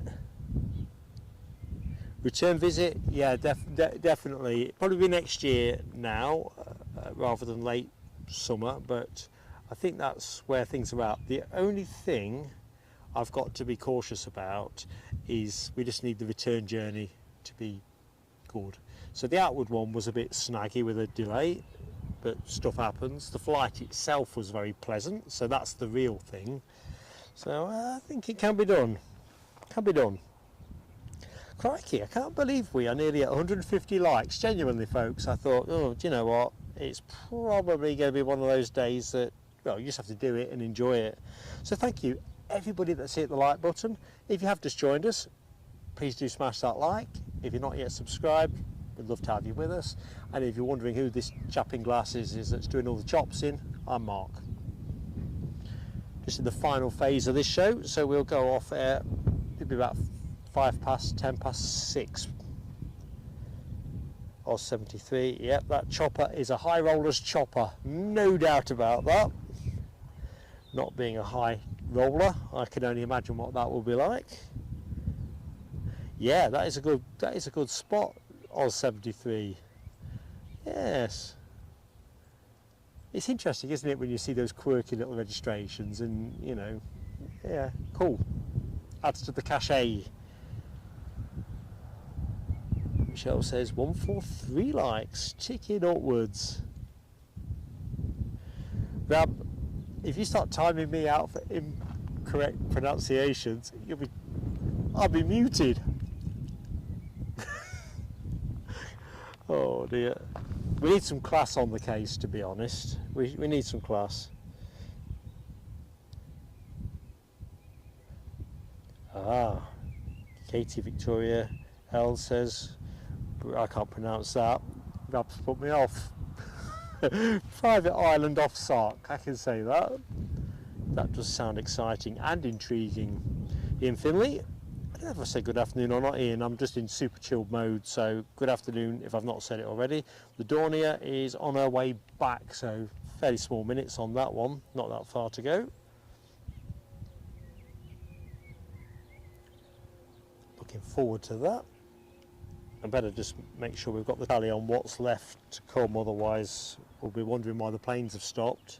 Return visit, yeah, definitely. Probably be next year now, rather than late summer, but I think that's where things are at. The only thing I've got to be cautious about is we just need the return journey to be good. So the outward one was a bit snaggy with a delay, but stuff happens. The flight itself was very pleasant, so that's the real thing. So I think it can be done. Can be done. Crikey, I can't believe we are nearly at 150 likes. Genuinely, folks, I thought, oh, do you know what? It's probably going to be one of those days that, well, you just have to do it and enjoy it. So thank you, everybody that's hit the like button. If you have just joined us, please do smash that like. If you're not yet subscribed, we'd love to have you with us. And if you're wondering who this chap in glasses is that's doing all the chops in, I'm Mark. Just in the final phase of this show, so we'll go off air. It'll be about 6 or 73. Yep, that chopper is a high roller's chopper, no doubt about that. Not being a high roller, I can only imagine what that will be like. Yeah, that is a good spot, Oz 73. Yes. It's interesting, isn't it, when you see those quirky little registrations and, you know, yeah, cool. Adds to the cachet. Michelle says 143 likes, ticking upwards. Now, if you start timing me out for incorrect pronunciations, I'll be muted. Oh dear. We need some class on the case, to be honest. We need some class. Ah, Katie Victoria L says, I can't pronounce that. That's put me off. Private island off Sark, I can say that. That does sound exciting and intriguing. Ian Finley, I don't know if I said good afternoon or not, Ian. I'm just in super chilled mode, so good afternoon if I've not said it already. The Dornier is on her way back, so fairly small minutes on that one, not that far to go. Looking forward to that. I better just make sure we've got the tally on what's left to come, otherwise we'll be wondering why the planes have stopped.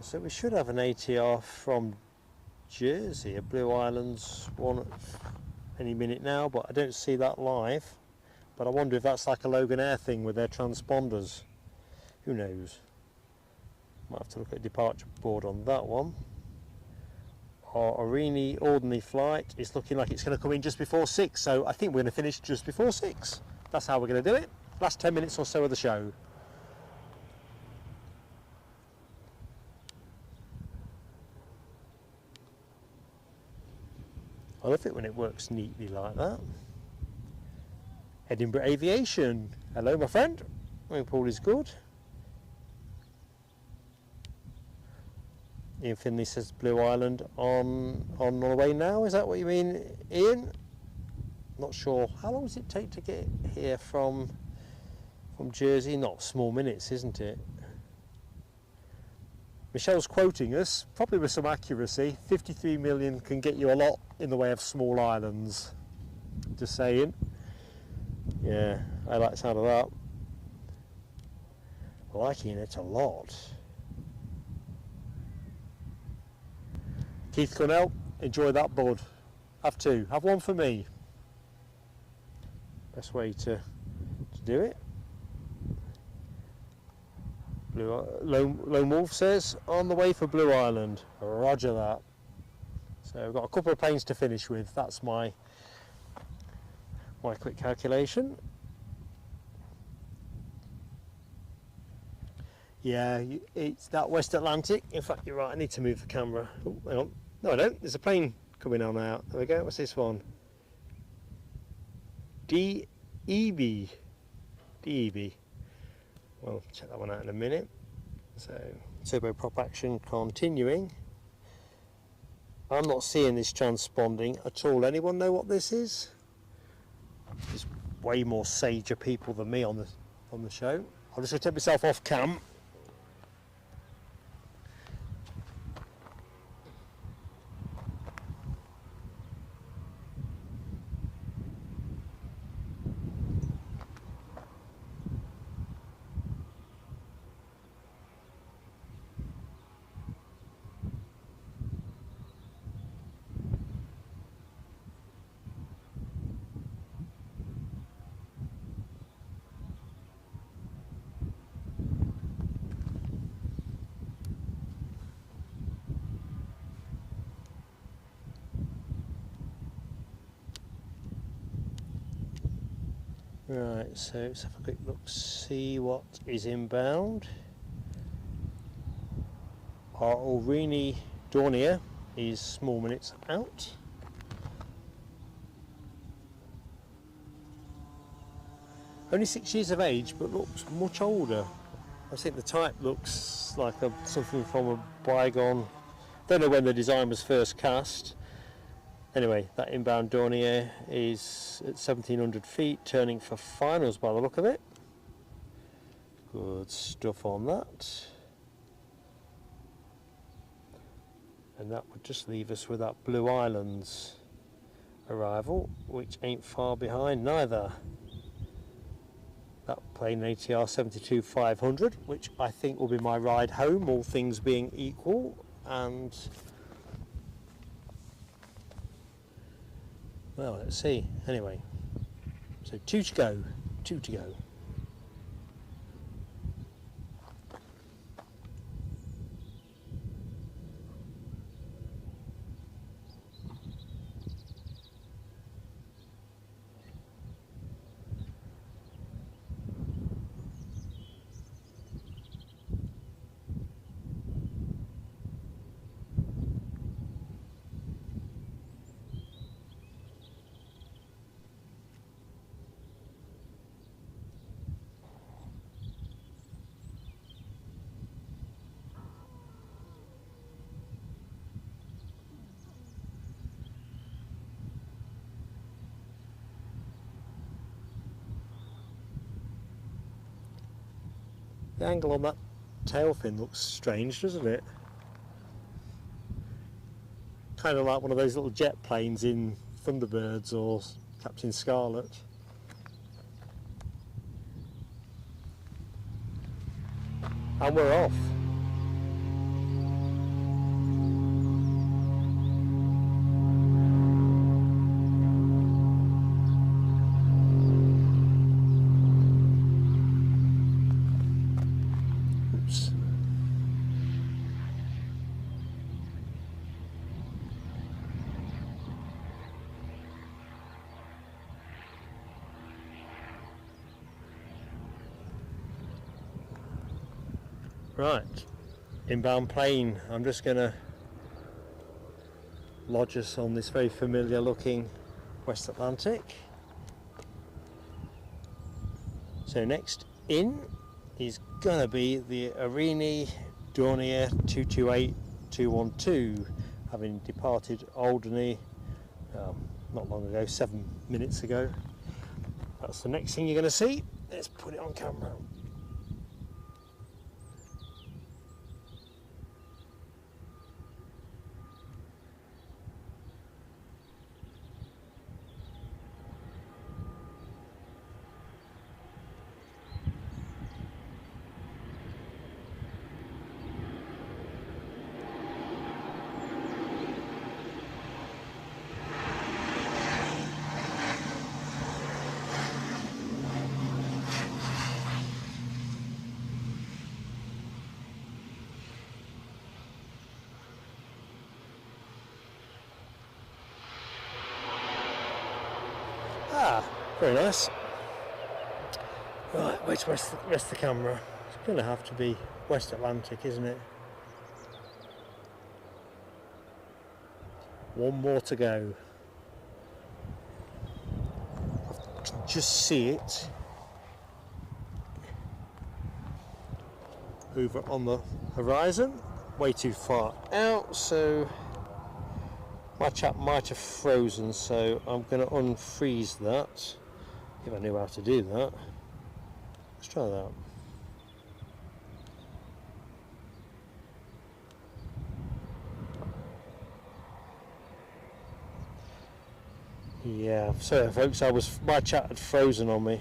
So we should have an ATR from Guernsey, a Blue Islands one any minute now, but I don't see that live. But I wonder if that's like a Logan Air thing with their transponders. Who knows? Might have to look at a departure board on that one. Our Aurigny Dornier flight is looking like it's going to come in just before 6, so I think we're going to finish just before 6. That's how we're going to do it. Last 10 minutes or so of the show. I love it when it works neatly like that. Edinburgh Aviation. Hello, my friend. I hope all is good. Ian Finley says Blue Island on the way now. Is that what you mean, Ian? Not sure. How long does it take to get here from Jersey? Not small minutes, isn't it? Michelle's quoting us, probably with some accuracy. 53 million can get you a lot in the way of small islands. Just saying. Yeah, I like the sound of that. Liking it a lot. Keith Cornell, enjoy that, bud. Have two. Have one for me. Best way to do it. Lone Wolf says, on the way for Blue Island. Roger that. So we've got a couple of planes to finish with. That's my quick calculation. Yeah, it's that West Atlantic. In fact, you're right, I need to move the camera. Oh, hang on. No, I don't. There's a plane coming on now. There we go. What's this one? DEB. Well, check that one out in a minute. So, turboprop action continuing. I'm not seeing this transponding at all. Anyone know what this is? There's way more sager people than me on the show. I'm just going to take myself off cam. Right, so let's have a quick look, see what is inbound. Our Aurigny Dornier is small minutes out. Only 6 years of age, but looks much older. I think the type looks like something from a bygone. Don't know when the design was first cast. Anyway, that inbound Dornier is at 1700 feet, turning for finals by the look of it. Good stuff on that. And that would just leave us with that Blue Islands arrival, which ain't far behind neither. That plane ATR 72-500, which I think will be my ride home, all things being equal. And well, let's see. Anyway, so 2 to go. 2 to go. The angle on that tail fin looks strange, doesn't it? Kind of like one of those little jet planes in Thunderbirds or Captain Scarlet. And we're off. Right, inbound plane. I'm just going to lodge us on this very familiar looking West Atlantic. So next in is going to be the Aurigny Dornier 228-212, having departed Alderney not long ago, 7 minutes ago. That's the next thing you're going to see. Let's put it on camera. Ah, very nice. Right, where's the rest of the camera? It's going to have to be West Atlantic, isn't it? One more to go. I can just see it over on the horizon. Way too far out, so my chap might have frozen, so I'm going to unfreeze that, if I knew how to do that. Let's try that. Yeah, sorry folks, my chat had frozen on me.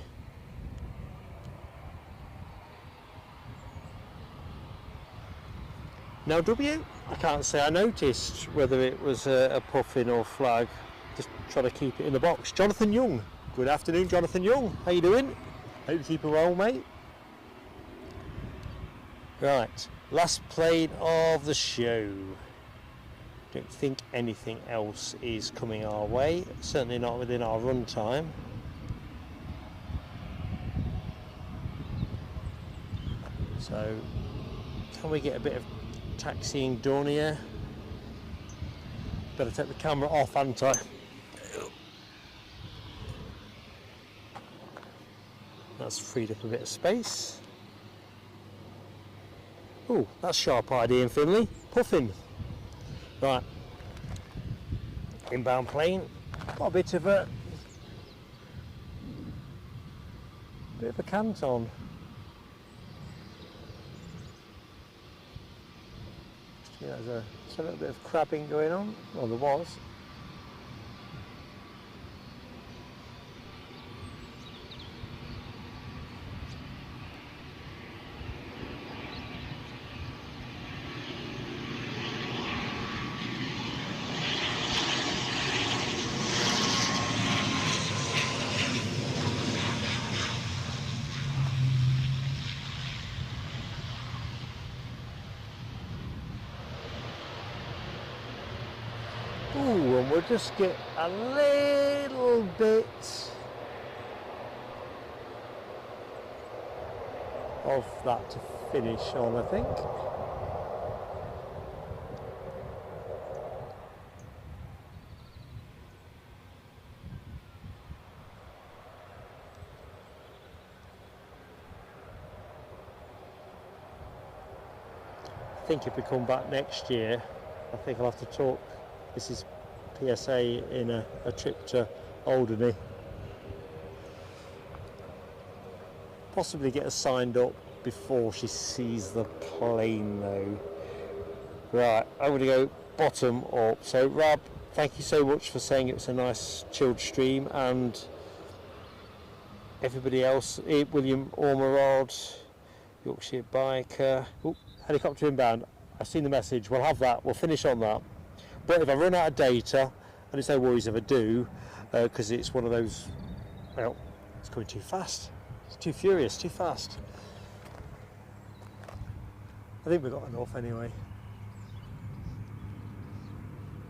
Now W, I can't say I noticed whether it was a puffin or flag. Just trying to keep it in the box. Jonathan Young. Good afternoon, Jonathan Young. How you doing? Hope you keep well, mate. Right, last plane of the show. Don't think anything else is coming our way. Certainly not within our run time. So can we get a bit of taxiing Dornier? Better take the camera off, hadn't I? That's freed up a bit of space. Oh, that's sharp idea in Finley. Puffin. Right. Inbound plane. Got a bit of a canton. Yeah, there's a little bit of crabbing going on. Well, there was. Ooh, and we'll just get a little bit of that to finish on, I think. I think if we come back next year, I think I'll have to talk. This is PSA in a trip to Alderney. Possibly get her signed up before she sees the plane though. Right, I'm going to go bottom up. So Rab, thank you so much for saying it was a nice chilled stream, and everybody else, William Ormerod, Yorkshire Biker, helicopter inbound. I've seen the message, we'll have that, we'll finish on that. But if I run out of data, and it's no worries if I do, because it's one of those, well, it's going too fast. It's too furious, too fast. I think we've got enough anyway.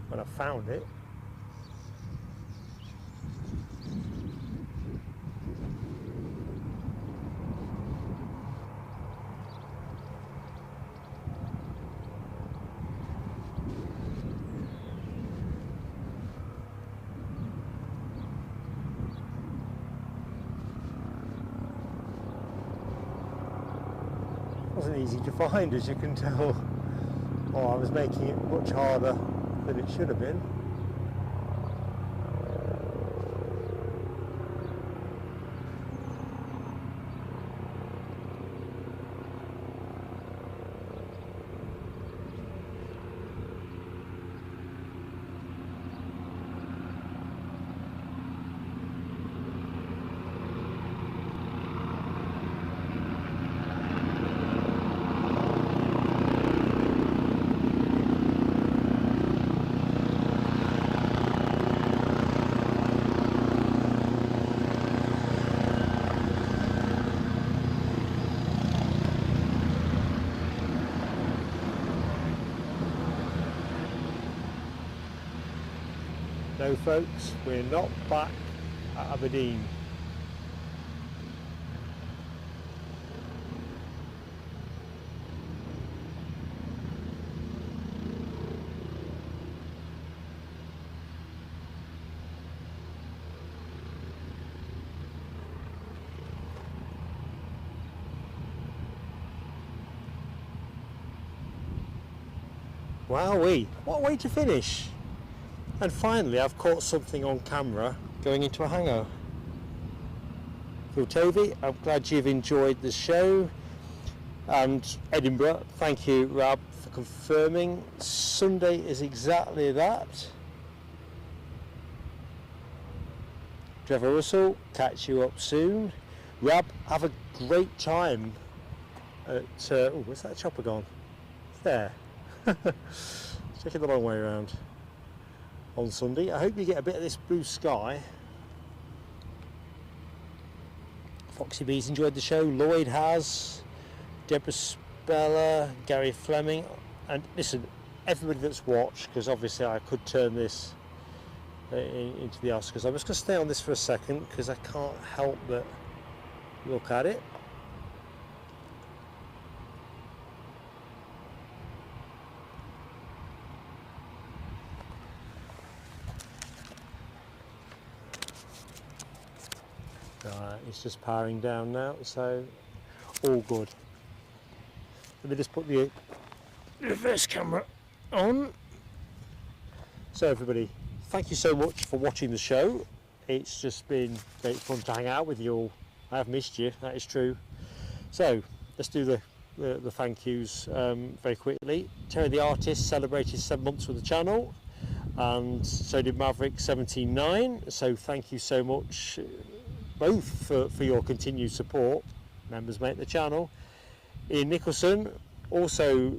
When I found it. Wasn't easy to find, as you can tell. Oh, I was making it much harder than it should have been. No folks, we're not back at Aberdeen. Wowee, what a way to finish! And finally I've caught something on camera going into a hangar. Phil Tovey, I'm glad you've enjoyed the show. And Edinburgh, thank you Rab for confirming. Sunday is exactly that. Trevor Russell, catch you up soon. Rab, have a great time at, oh, where's that chopper gone? There. Taking the long way around. On Sunday. I hope you get a bit of this blue sky. Foxy B's enjoyed the show. Lloyd has. Deborah Speller, Gary Fleming, and listen, everybody that's watched, because obviously I could turn this into the Oscars. I'm just going to stay on this for a second because I can't help but look at it. it's just powering down now, so all good. Let me just put the reverse camera on. So everybody, thank you so much for watching the show. It's just been great fun to hang out with you all. I have missed you, that is true. So let's do the thank yous very quickly. Terry the Artist celebrated 7 months with the channel, and so did Maverick179. So thank you so much both for your continued support. Members make the channel. Ian Nicholson also,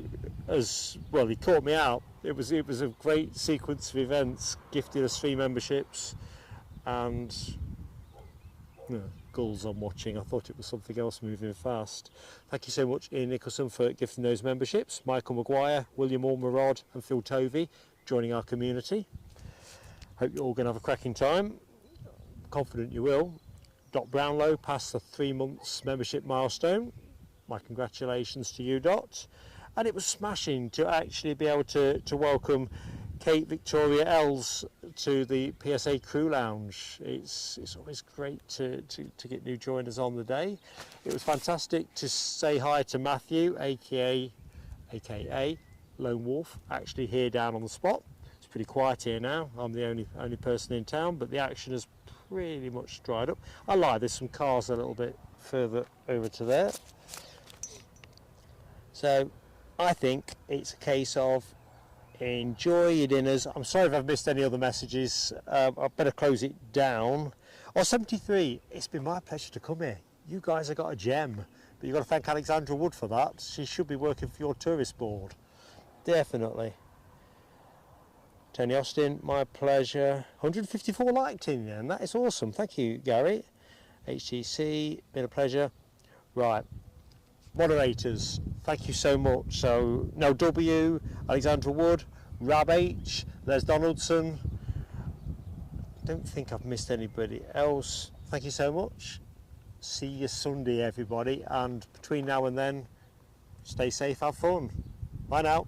as well, he caught me out. It was a great sequence of events, gifted us 3 memberships, and gulls I'm watching. I thought it was something else moving fast. Thank you so much, Ian Nicholson, for gifting those memberships. Michael Maguire, William Ormerod and Phil Tovey joining our community. Hope you're all going to have a cracking time. Confident you will. Dot Brownlow passed the 3 months membership milestone. My congratulations to you, Dot. And it was smashing to actually be able to welcome Kate Victoria Els to the PSA Crew Lounge. It's always great to get new joiners on the day. It was fantastic to say hi to Matthew, aka Lone Wolf, actually here down on the spot. It's pretty quiet here now. I'm the only person in town, but the action has pretty much dried up. I lied, there's some cars a little bit further over to there. So I think it's a case of enjoy your dinners. I'm sorry if I've missed any other messages. I better close it down. 73, it's been my pleasure to come here. You guys have got a gem, but you've got to thank Alexandra Wood for that. She should be working for your tourist board. Definitely. Tony Austin, my pleasure. 154 liked in there, and that is awesome. Thank you, Gary. HTC, been a pleasure. Right. Moderators, thank you so much. So, no W, Alexandra Wood, Rab H, Les Donaldson. Don't think I've missed anybody else. Thank you so much. See you Sunday, everybody. And between now and then, stay safe, have fun. Bye now.